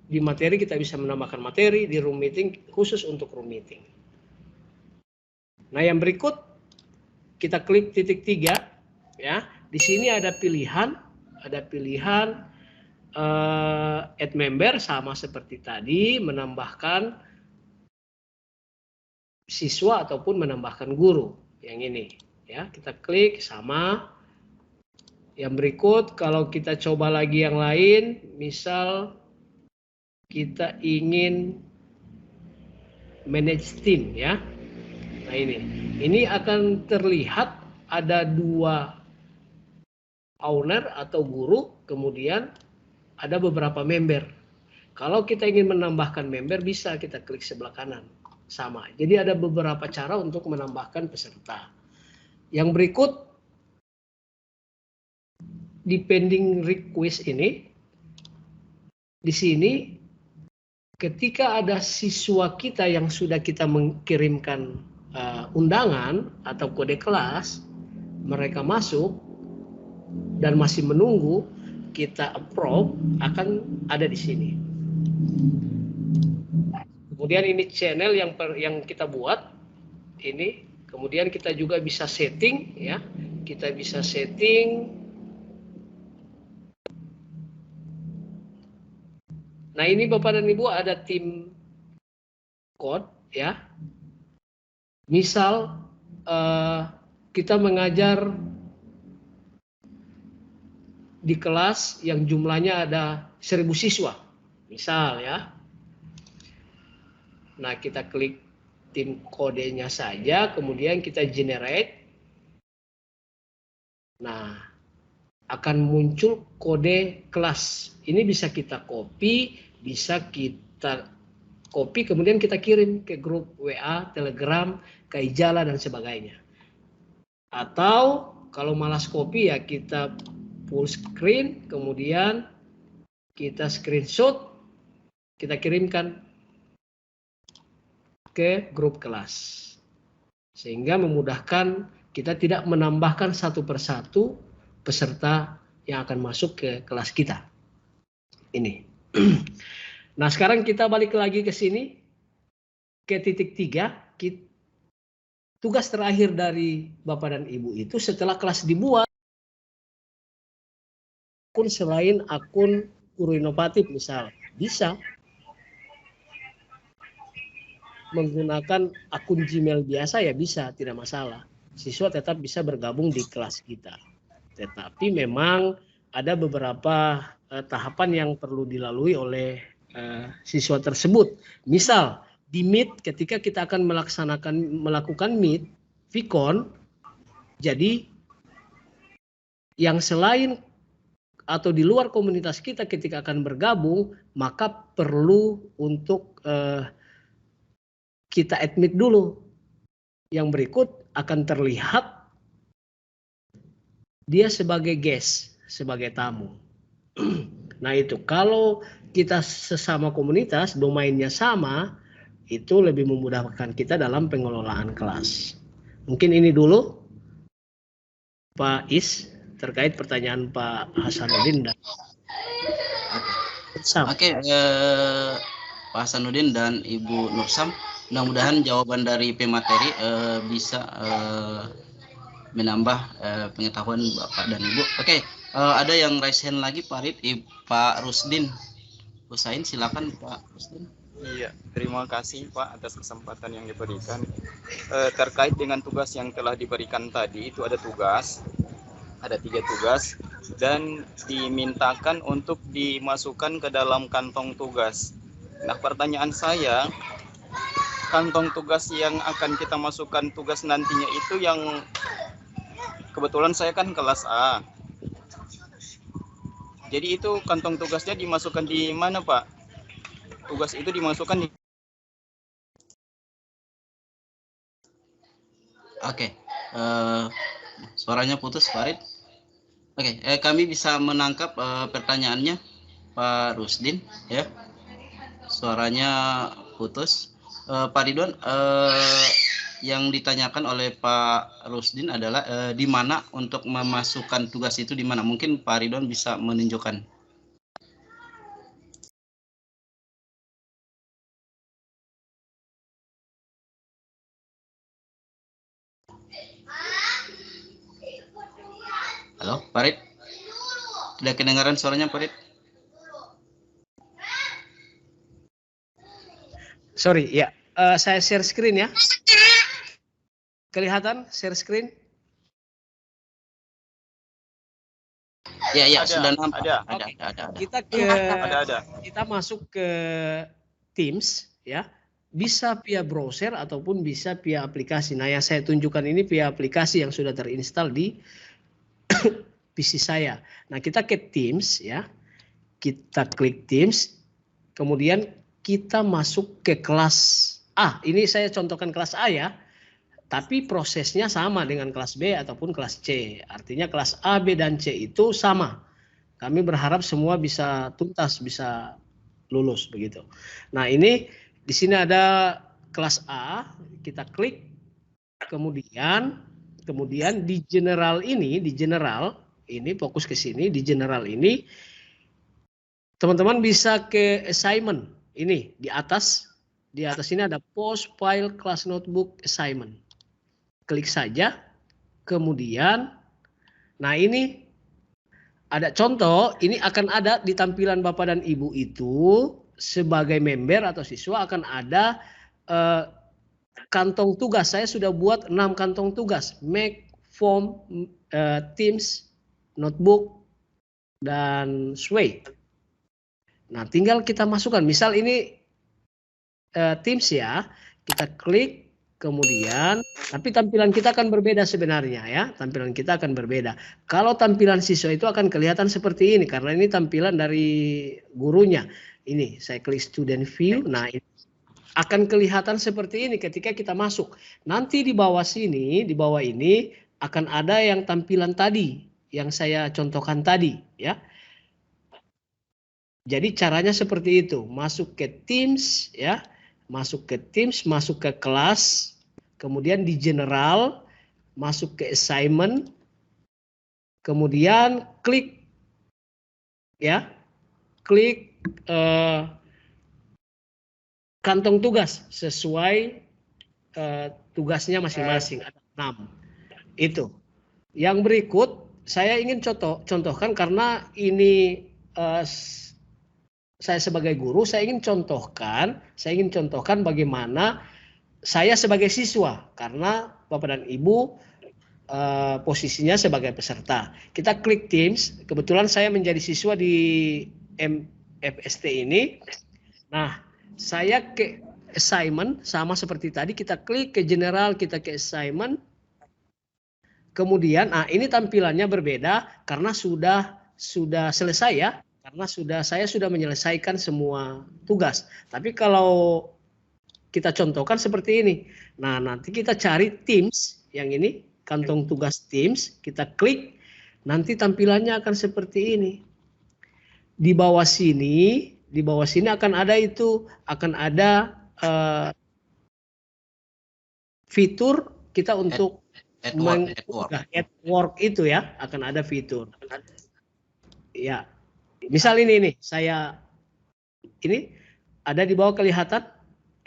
di materi kita bisa menambahkan materi, di room meeting khusus untuk room meeting. Nah, yang berikut kita klik *3, ya. Di sini ada pilihan add member, sama seperti tadi, menambahkan siswa ataupun menambahkan guru. Yang ini, ya, kita klik, sama. Yang berikut, kalau kita coba lagi yang lain, misal kita ingin manage team, ya. Nah, ini akan terlihat ada 2 owner atau guru, kemudian ada beberapa member. Kalau kita ingin menambahkan member, bisa kita klik sebelah kanan, sama. Jadi ada beberapa cara untuk menambahkan peserta. Yang berikut, di pending request ini, di sini ketika ada siswa kita yang sudah kita mengirimkan undangan atau kode kelas, mereka masuk dan masih menunggu kita approve, akan ada di sini. Kemudian ini channel yang kita buat ini, kemudian kita juga bisa setting, ya. Kita bisa setting. Nah, ini Bapak dan Ibu ada tim code, ya. Misal kita mengajar di kelas yang jumlahnya ada 1000 siswa, misal, ya. Nah, kita klik tim kodenya saja, kemudian kita generate. Nah, akan muncul kode kelas. Ini bisa kita copy, bisa kita copy kemudian kita kirim ke grup WA, Telegram, ke Ijala dan sebagainya. Atau kalau malas copy ya kita full screen, kemudian kita screenshot, kita kirimkan ke grup kelas. Sehingga memudahkan kita tidak menambahkan satu persatu peserta yang akan masuk ke kelas kita. Ini. Nah, sekarang kita balik lagi ke sini, ke titik 3. Tugas terakhir dari Bapak dan Ibu itu setelah kelas dibuat, akun selain akun guru inovatif misal, bisa menggunakan akun Gmail biasa ya bisa, tidak masalah. Siswa tetap bisa bergabung di kelas kita. Tetapi memang ada beberapa tahapan yang perlu dilalui oleh siswa tersebut. Misal di Meet ketika kita akan melakukan Meet, Vicon, jadi yang selain atau di luar komunitas kita ketika akan bergabung, maka perlu untuk kita admit dulu. Yang berikut akan terlihat dia sebagai guest, sebagai tamu. Nah itu, kalau kita sesama komunitas, domainnya sama, itu lebih memudahkan kita dalam pengelolaan kelas. Mungkin ini dulu, Pak Is, terkait pertanyaan Pak Hasanuddin dan Oke, Pak Hasanuddin dan Ibu Nursam, mudah-mudahan jawaban dari pemateri bisa menambah pengetahuan Bapak dan Ibu. Oke, ada yang raise hand lagi, Pak Rusdin Husain, silakan Pak Rusdin. Iya, terima kasih Pak atas kesempatan yang diberikan. Terkait dengan tugas yang telah diberikan tadi, itu ada 3 tugas dan dimintakan untuk dimasukkan ke dalam kantong tugas. Nah, pertanyaan saya, kantong tugas yang akan kita masukkan tugas nantinya itu yang kebetulan saya kan kelas A. Jadi itu kantong tugasnya dimasukkan di mana, Pak? Tugas itu dimasukkan di... Oke, suaranya putus, Farid. Oke, kami bisa menangkap pertanyaannya, Pak Rusdin, ya. Suaranya putus. Pak Ridwan, yang ditanyakan oleh Pak Rusdin adalah di mana untuk memasukkan tugas itu di mana? Mungkin Pak Ridwan bisa menunjukkan. Halo, Farid. Tidak kedengaran suaranya, Farid? Sorry, ya. Saya share screen ya. Kelihatan share screen? Ya, ada, sudah nampak. Ada. Kita masuk ke Teams ya. Bisa via browser ataupun bisa via aplikasi. Nah, yang saya tunjukkan ini via aplikasi yang sudah terinstall di PC saya. Nah, kita ke Teams ya. Kita klik Teams. Kemudian kita masuk ke kelas A. Ini saya contohkan kelas A ya. Tapi prosesnya sama dengan kelas B ataupun kelas C. Artinya kelas A, B, dan C itu sama. Kami berharap semua bisa tuntas, bisa lulus begitu. Nah, ini di sini ada kelas A, kita klik, kemudian di general ini fokus ke sini, di general ini teman-teman bisa ke assignment. Ini di atas ini ada post file class notebook assignment. Klik saja, kemudian, nah ini ada contoh, ini akan ada di tampilan Bapak dan Ibu itu sebagai member atau siswa akan ada kantong tugas. Saya sudah buat 6 kantong tugas, make, form, Teams, notebook, dan Sway. Nah, tinggal kita masukkan. Misal ini Teams ya, kita klik, kemudian, tapi tampilan kita akan berbeda sebenarnya ya. Tampilan kita akan berbeda. Kalau tampilan siswa itu akan kelihatan seperti ini, karena ini tampilan dari gurunya. Ini, saya klik student view, nah ini akan kelihatan seperti ini ketika kita masuk. Nanti di bawah sini, di bawah ini akan ada yang tampilan tadi yang saya contohkan tadi, ya. Jadi caranya seperti itu, masuk ke Teams, ya, masuk ke Teams, masuk ke kelas, kemudian di General, masuk ke Assignment, kemudian klik, ya, klik kantong tugas sesuai tugasnya masing-masing, ada 6. Itu. Yang berikut saya ingin contohkan karena ini saya sebagai guru, saya ingin contohkan bagaimana saya sebagai siswa, karena Bapak dan Ibu posisinya sebagai peserta. Kita klik Teams, kebetulan saya menjadi siswa di MFST ini. Nah, saya ke Assignment, sama seperti tadi, kita klik ke General, kita ke Assignment. Kemudian, ini tampilannya berbeda karena sudah selesai, ya. Karena saya sudah menyelesaikan semua tugas. Tapi kalau kita contohkan seperti ini. Nah, nanti kita cari Teams yang ini, kantong tugas Teams, kita klik, nanti tampilannya akan seperti ini. Di bawah sini akan ada fitur kita untuk add work itu, ya, akan ada fitur. Ya. Misal ini saya ini ada di bawah kelihatan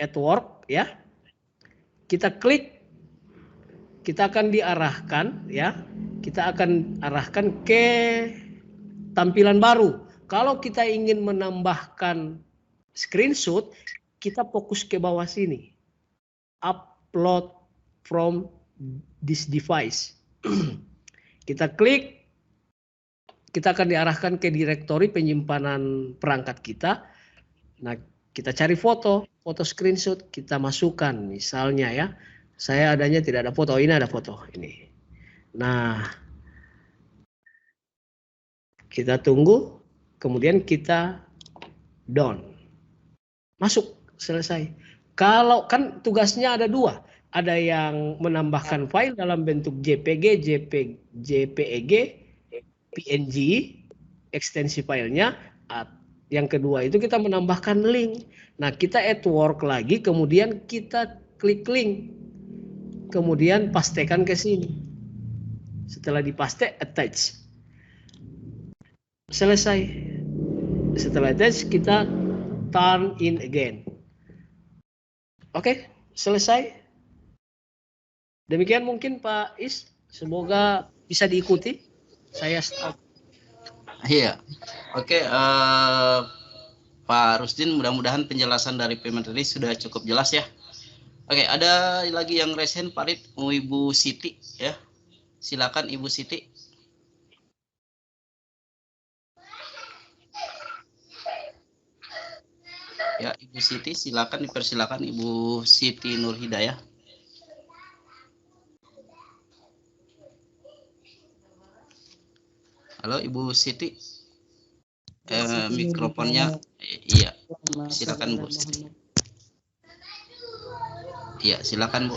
at work, ya. Kita klik, kita akan diarahkan, ya. Kita akan arahkan ke tampilan baru. Kalau kita ingin menambahkan screenshot, kita fokus ke bawah sini. Upload from this device. Kita klik, kita akan diarahkan ke direktori penyimpanan perangkat kita. Nah, kita cari foto screenshot, kita masukkan. Misalnya, ya, saya adanya tidak ada foto, ini ada foto ini. Nah, kita tunggu, kemudian kita down. Masuk, selesai. Kalau kan tugasnya ada 2. Ada yang menambahkan file dalam bentuk JPG, JPEG, PNG, ekstensi filenya. Yang kedua itu kita menambahkan link. Nah, kita add work lagi, kemudian kita klik link. Kemudian pastekan ke sini. Setelah dipaste, attach. Selesai. Setelah attach, kita turn in again. Oke, selesai. Demikian mungkin Pak Is. Semoga bisa diikuti. Saya stop. Iya, oke, Pak Rusdin, mudah-mudahan penjelasan dari pemateri sudah cukup jelas, ya. Oke, ada lagi yang raise hand, Pak Rid, Ibu Siti, ya. Silakan Ibu Siti. Ya, Ibu Siti, silakan, dipersilakan Ibu Siti Nur Hidayah. Halo Ibu Siti, mikrofonnya, iya, silakan Bu Siti. Iya, silakan Bu.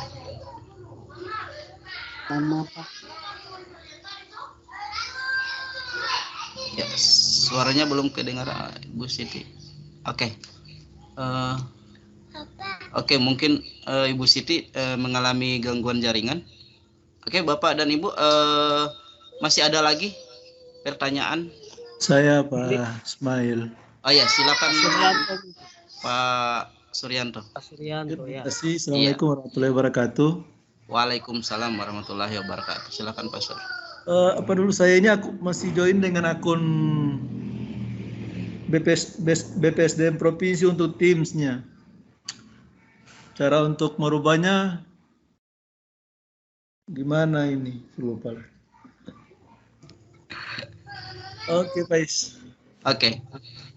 Ya, suaranya belum kedengaran Bu Siti. Oke, oke, mungkin Ibu Siti mengalami gangguan jaringan. Oke, Bapak dan Ibu, masih ada lagi pertanyaan? Saya Pak Ismail. Oh ya, silakan Pak Suryanto. Pak Suryanto, ya. Terima kasih. Assalamualaikum warahmatullahi wabarakatuh. Waalaikumsalam warahmatullahi wabarakatuh. Silakan Pak Sur. Apa dulu, saya ini aku masih join dengan akun BPSDM Provinsi untuk Teams-nya. Cara untuk merubahnya gimana ini? Lupa lah. Oke, Pak Is. Oke.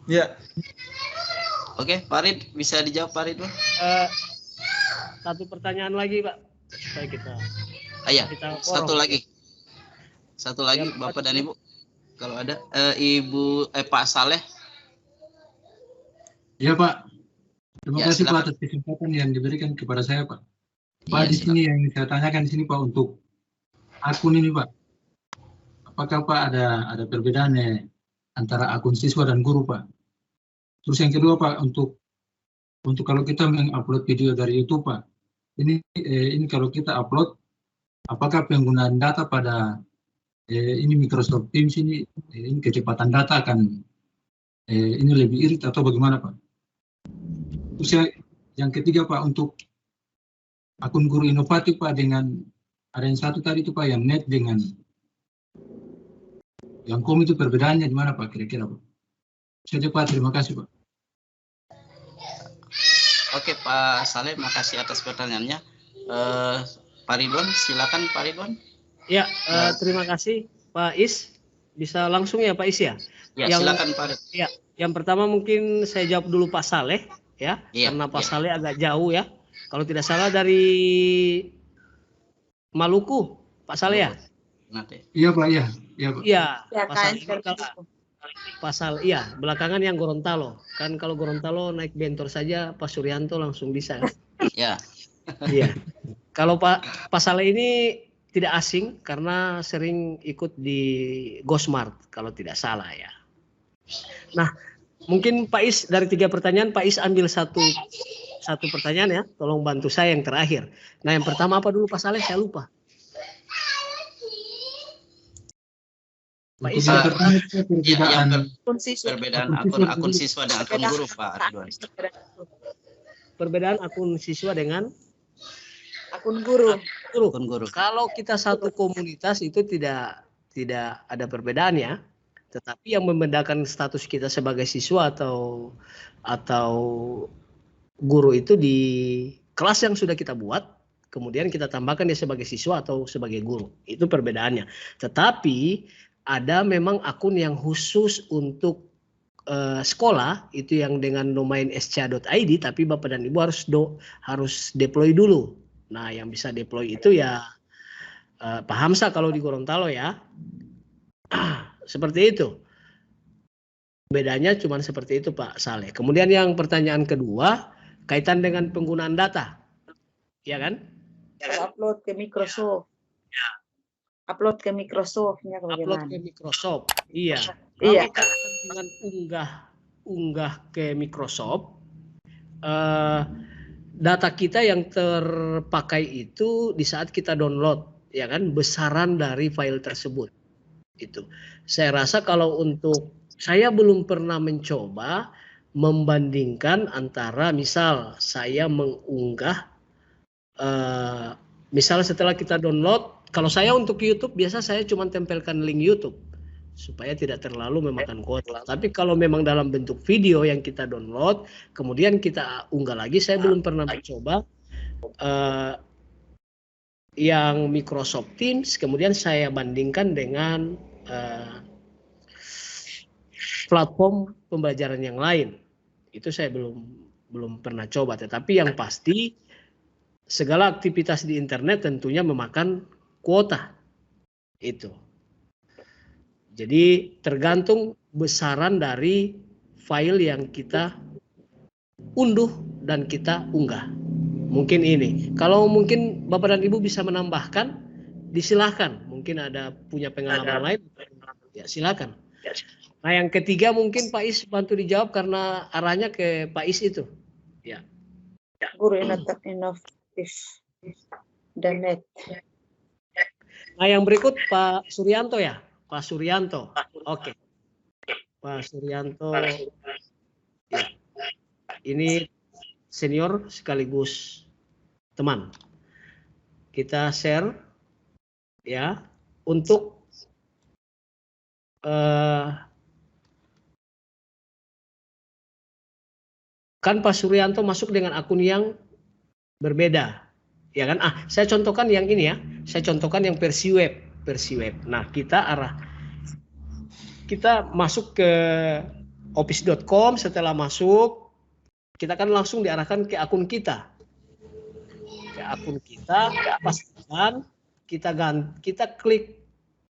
Ya. Oke, Pak Rid, bisa dijawab Pak Rid? Satu pertanyaan lagi, Pak. Supaya kita. Iya, satu lagi ya, Bapak dan Ibu. Kalau ada Pak Saleh. Iya, Pak. Terima Ya, kasih Pak silakan. atas kesempatan yang diberikan kepada saya Pak. Pak Iya, di sini yang saya tanyakan di sini Pak untuk akun ini Pak. Apakah Pak ada perbedaannya antara akun siswa dan guru Pak? Terus yang kedua Pak untuk kalau kita mengupload video dari YouTube Pak, ini kalau kita upload, apakah penggunaan data pada ini Microsoft Teams ini kecepatan data akan ini lebih irit atau bagaimana Pak? Terus yang ketiga Pak untuk akun guru inovatif Pak dengan ada yang satu tadi itu Pak yang net dengan yang kom itu perbedaannya di mana Pak kira-kira Pak? Saja Pak, terima kasih Pak. Oke Pak Saleh, makasih atas pertanyaannya. Pak Ridwan, silakan Pak Ridwan. Ya, terima kasih Pak Is. Bisa langsung ya Pak Is ya? Ya, silakan Pak Ridwan. Ya, yang pertama mungkin saya jawab dulu Pak Saleh ya, karena Pak Saleh agak jauh ya. Kalau tidak salah dari Maluku, Pak Saleh ya? Nanti. Iya Pak, iya. Iya Pak. Iya, Ya Pak kan, Saleh. Pasal iya, belakangan yang Gorontalo. Kan kalau Gorontalo naik bentor saja Pak Suryanto langsung bisa. Ya. Iya. Kalau Pak Saleh ini tidak asing karena sering ikut di Gosmart kalau tidak salah ya. Nah, mungkin Pak Is dari 3 pertanyaan Pak Is ambil satu pertanyaan ya. Tolong bantu saya yang terakhir. Nah, yang pertama apa dulu Pak Saleh? Saya lupa. Pak Is, perbedaan akun siswa dan akun guru Pak Ridwan. Perbedaan akun siswa dengan akun guru. Akun guru. Kalau kita satu komunitas itu tidak ada perbedaan ya. Tetapi yang membedakan status kita sebagai siswa atau guru itu di kelas yang sudah kita buat, kemudian kita tambahkan dia sebagai siswa atau sebagai guru. Itu perbedaannya. Tetapi ada memang akun yang khusus untuk sekolah, itu yang dengan domain sca.id, tapi Bapak dan Ibu harus deploy dulu. Nah, yang bisa deploy itu ya Pak Hamsa kalau di Gorontalo ya. Seperti itu. Bedanya cuma seperti itu Pak Saleh. Kemudian yang pertanyaan kedua, kaitan dengan penggunaan data. Ya kan? Upload ke Microsoft. Ya. Upload ke Microsoft-nya bagaimana? Upload ke Microsoft. Iya. Iya. Dengan unggah ke Microsoft, data kita yang terpakai itu di saat kita download, ya kan, besaran dari file tersebut. Itu. Saya rasa kalau untuk saya belum pernah mencoba membandingkan antara misal saya mengunggah misal setelah kita download, kalau saya untuk YouTube biasa saya cuma tempelkan link YouTube supaya tidak terlalu memakan kuota. Tapi kalau memang dalam bentuk video yang kita download, kemudian kita unggah lagi, saya belum pernah mencoba yang Microsoft Teams, kemudian saya bandingkan dengan platform pembelajaran yang lain. Itu saya belum pernah coba. Tetapi yang pasti segala aktivitas di internet tentunya memakan kuota. Itu. Jadi tergantung besaran dari file yang kita unduh dan kita unggah. Mungkin ini. Kalau mungkin Bapak dan Ibu bisa menambahkan, disilahkan. Mungkin ada punya pengalaman lain, ya silakan. Nah yang ketiga mungkin Pak Is bantu dijawab karena arahnya ke Pak Is itu. Ya. Guru inovatif dan net. Nah yang berikut Pak Suryanto ya. Pak Suryanto. Oke. Pak Suryanto. Ya. Ini senior sekaligus teman. Kita share ya untuk kan Pak Suryanto masuk dengan akun yang berbeda. Ya kan? Saya contohkan yang ini ya. Saya contohkan yang versi web. Nah, kita masuk ke office.com, setelah masuk kita kan langsung diarahkan ke akun kita. Ke akun kita, pastikan kita klik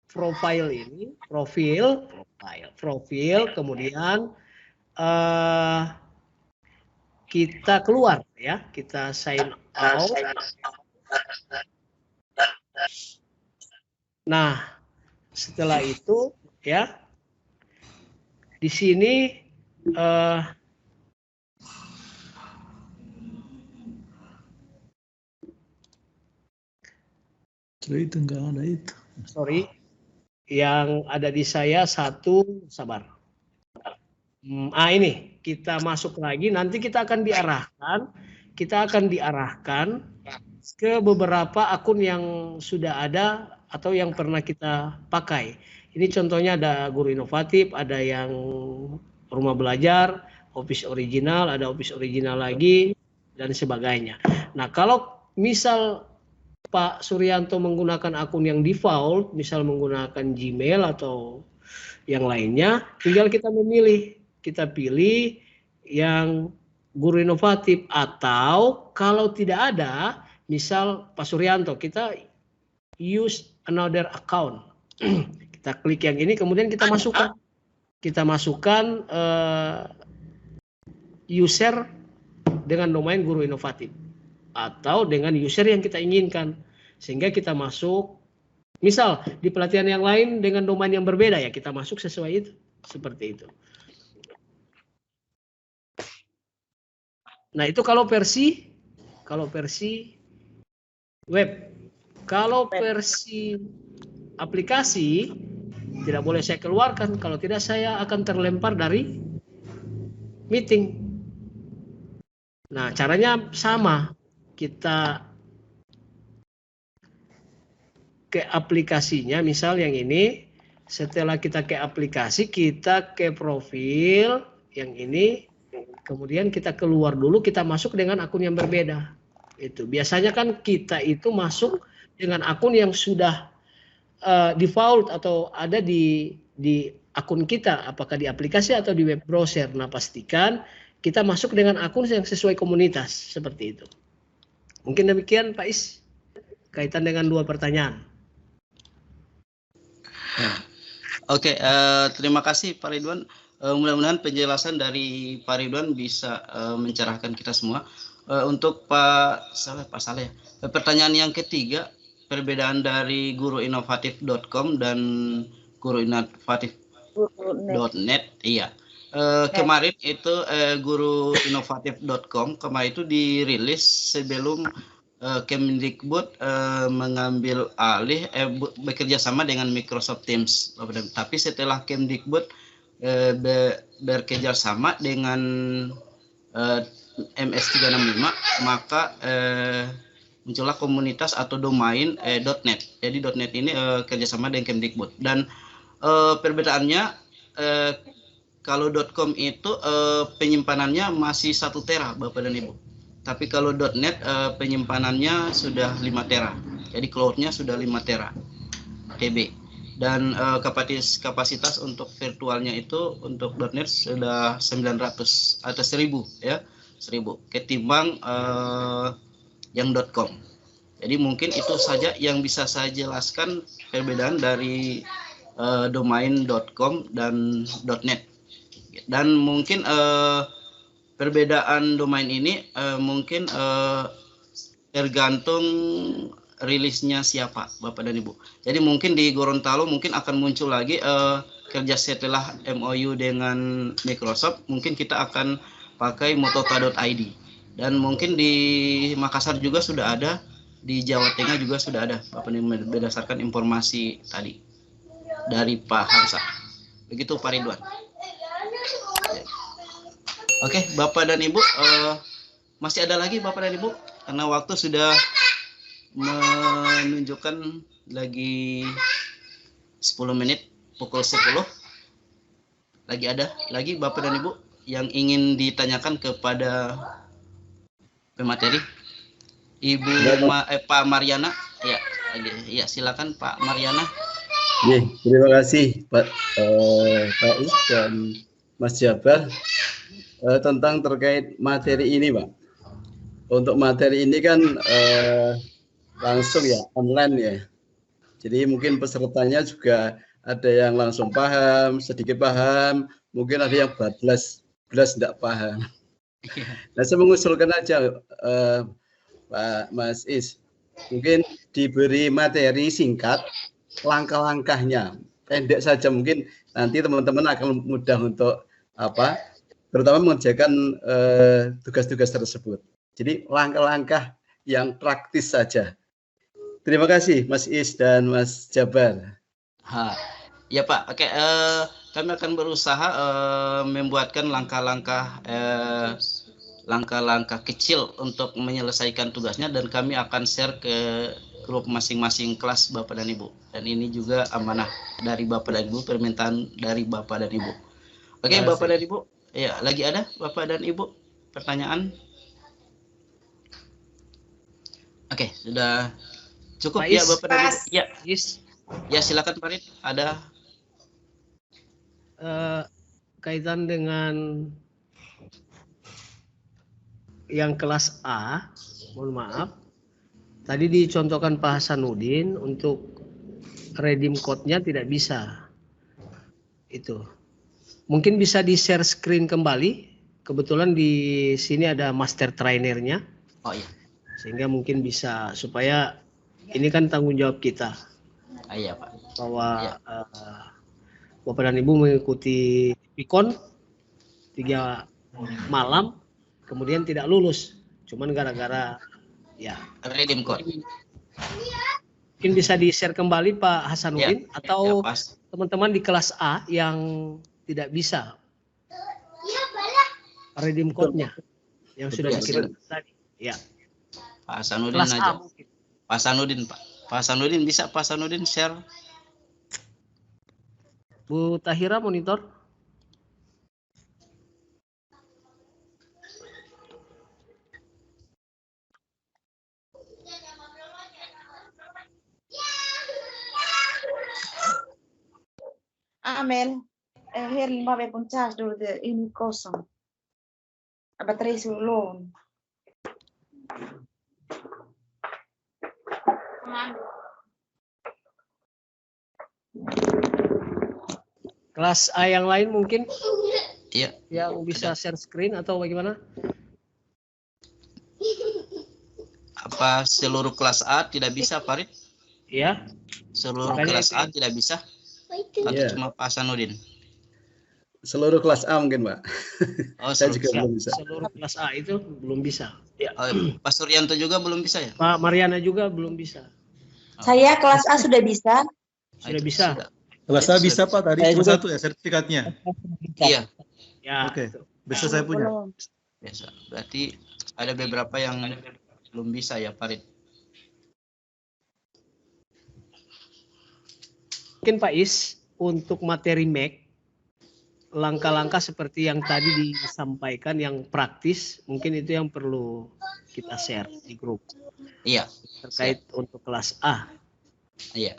profile ini, profil, kemudian kita keluar ya, kita sign out. Nah, setelah itu ya, di sini itu enggak ada itu. Sorry, yang ada di saya satu, sabar. Ini kita masuk lagi, nanti kita akan diarahkan ke beberapa akun yang sudah ada atau yang pernah kita pakai. Ini contohnya ada Guru Inovatif, ada yang Rumah Belajar, Office Original, ada Office Original lagi, dan sebagainya. Nah, kalau misal Pak Suryanto menggunakan akun yang default, misal menggunakan Gmail atau yang lainnya, tinggal kita memilih. Kita pilih yang Guru Inovatif, atau kalau tidak ada, misal Pak Suryanto, kita use another account. Kita klik yang ini, kemudian kita masukkan. User dengan domain Guru Inovatif atau dengan user yang kita inginkan, sehingga kita masuk. Misal di pelatihan yang lain dengan domain yang berbeda, ya kita masuk sesuai itu, seperti itu. Nah, itu kalau versi web. Kalau versi aplikasi tidak boleh saya keluarkan, kalau tidak saya akan terlempar dari meeting. Nah, caranya sama. Kita ke aplikasinya, misal yang ini. Setelah kita ke aplikasi, kita ke profil yang ini. Kemudian kita keluar dulu, kita masuk dengan akun yang berbeda. Itu biasanya kan kita itu masuk dengan akun yang sudah default atau ada di akun kita, apakah di aplikasi atau di web browser. Nah, pastikan kita masuk dengan akun yang sesuai komunitas, seperti itu. Mungkin demikian Pak Is, kaitan dengan dua pertanyaan. Oke, terima kasih Pak Ridwan. Mudah-mudahan penjelasan dari Pak Ridwan bisa mencerahkan kita semua. Untuk Pak Saleh, pertanyaan yang ketiga, perbedaan dari guruinovatif.com dan guruinovatif.net. Iya. Kemarin itu guruinovatif.com kemarin itu dirilis sebelum Kemdikbud mengambil alih bekerja sama dengan Microsoft Teams. Tapi setelah Kemdikbud bekerja sama dengan MS365, maka muncullah komunitas atau domain .net. Jadi .net ini kerjasama dengan Kemdikbud. Dan perbedaannya, kalau .com itu penyimpanannya masih 1 tera Bapak dan Ibu. Tapi kalau .net penyimpanannya sudah 5 tera. Jadi cloud-nya sudah 5 tera TB. Dan kapasitas untuk virtualnya itu untuk .net sudah 900 atau 1000 ya, 1000 ketimbang yang .com. Jadi mungkin itu saja yang bisa saya jelaskan perbedaan dari domain .com dan .net. Dan mungkin perbedaan domain ini mungkin tergantung rilisnya siapa Bapak dan Ibu. Jadi mungkin di Gorontalo mungkin akan muncul lagi kerja setelah MOU dengan Microsoft, mungkin kita akan pakai motota.id. Dan mungkin di Makassar juga sudah ada, di Jawa Tengah juga sudah ada Bapak dan Ibu, berdasarkan informasi tadi dari Pak Hamsa. Begitu Pak Ridwan. Oke, Bapak dan Ibu, masih ada lagi Bapak dan Ibu, karena waktu sudah menunjukkan lagi 10 menit, pukul 10. Lagi Bapak dan Ibu yang ingin ditanyakan kepada pemateri? Pak Mariana, ya silakan Pak Mariana. Terima kasih Pak Is dan Mas Jabar tentang terkait materi ini, Pak. Untuk materi ini kan langsung ya, online ya. Jadi mungkin pesertanya juga ada yang langsung paham, sedikit paham, mungkin ada yang bablas tidak paham. Nah, saya mengusulkan aja Pak Mas Is, mungkin diberi materi singkat, langkah-langkahnya pendek saja, mungkin nanti teman-teman akan mudah untuk terutama mengerjakan tugas-tugas tersebut. Jadi langkah-langkah yang praktis saja. Terima kasih Mas Is dan Mas Jabar. Ya Pak, oke. Kami akan berusaha membuatkan langkah-langkah kecil untuk menyelesaikan tugasnya, dan kami akan share ke grup masing-masing kelas Bapak dan Ibu. Dan ini juga amanah dari Bapak dan Ibu, permintaan dari Bapak dan Ibu. Oke, Bapak dan Ibu, ya lagi ada Bapak dan Ibu pertanyaan? Oke, sudah cukup ya Bapak dan Ibu. Ya, ya silakan Pak Rid. Ada kaitan dengan yang kelas A, mohon maaf, tadi dicontohkan Pak Hasanuddin untuk redeem code-nya tidak bisa. Itu mungkin bisa di share screen kembali. Kebetulan di sini ada master trainernya. Oh iya. Sehingga mungkin bisa, supaya ini kan tanggung jawab kita. Iya Pak. Bahwa Bapak dan Ibu mengikuti PIKON 3 malam, kemudian tidak lulus, cuman gara-gara ya redeem code. Mungkin bisa di-share kembali Pak Hasanuddin, atau teman-teman di kelas A yang tidak bisa redeem code-nya yang sudah dikirim tadi. Ya. Pak Hasanuddin kelas aja. A mungkin. Pak Hasanuddin, Pak. Pak Hasanuddin bisa Pak Hasanuddin share. Bu Tahira monitor. Amel, Helen babe pun charge dulu ini kosong. Baterai sulung. Kelas A yang lain mungkin? Iya. Yang bisa share screen atau bagaimana? Apa seluruh kelas A tidak bisa, Farid? Iya. Seluruh kelas A tidak bisa? Atau cuma Pak Hasanuddin? Seluruh kelas A mungkin, Pak. Oh, saya juga belum bisa. Seluruh kelas A itu belum bisa. Ya. Pak Suryanto juga belum bisa ya? Pak Mariana juga belum bisa. Saya kelas A sudah bisa. Sudah bisa. Kelas A bisa Pak, tadi cuma satu ya sertifikatnya. Iya. Ya. Oke, bisa saya punya. Biasa. Berarti ada beberapa yang belum bisa ya, Farid. Mungkin Pak Is, untuk materi Mac, langkah-langkah seperti yang tadi disampaikan yang praktis, mungkin itu yang perlu kita share di grup. Iya. Terkait untuk kelas A. Iya.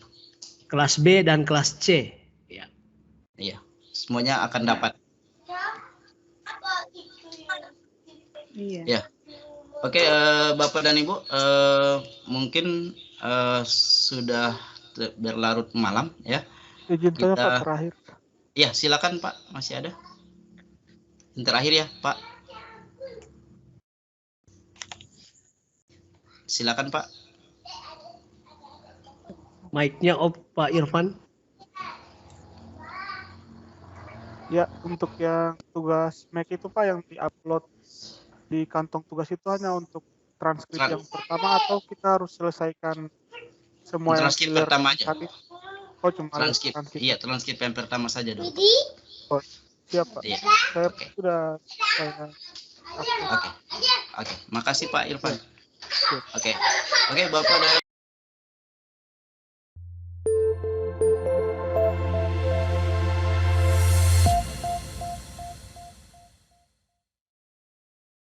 Kelas B dan kelas C. Ya. Iya. Semuanya akan dapat. Iya. Ya. Oke, Bapak dan Ibu, mungkin sudah berlarut malam ya. Izin saya Pak terakhir. Ya, silakan Pak, masih ada. Yang terakhir ya, Pak. Silakan Pak. Mic-nya off Pak Irfan. Ya, untuk yang tugas Mac itu Pak yang diupload di kantong tugas itu hanya untuk transkrip yang pertama atau kita harus selesaikan semua transkrip yang pertama aja. Oh, cuma transkrip. Iya, transkrip yang pertama saja dulu. Oh, siap Pak. Iya. Saya sudah saya Oke. Makasih Pak Irfan. Oke. Bapak dari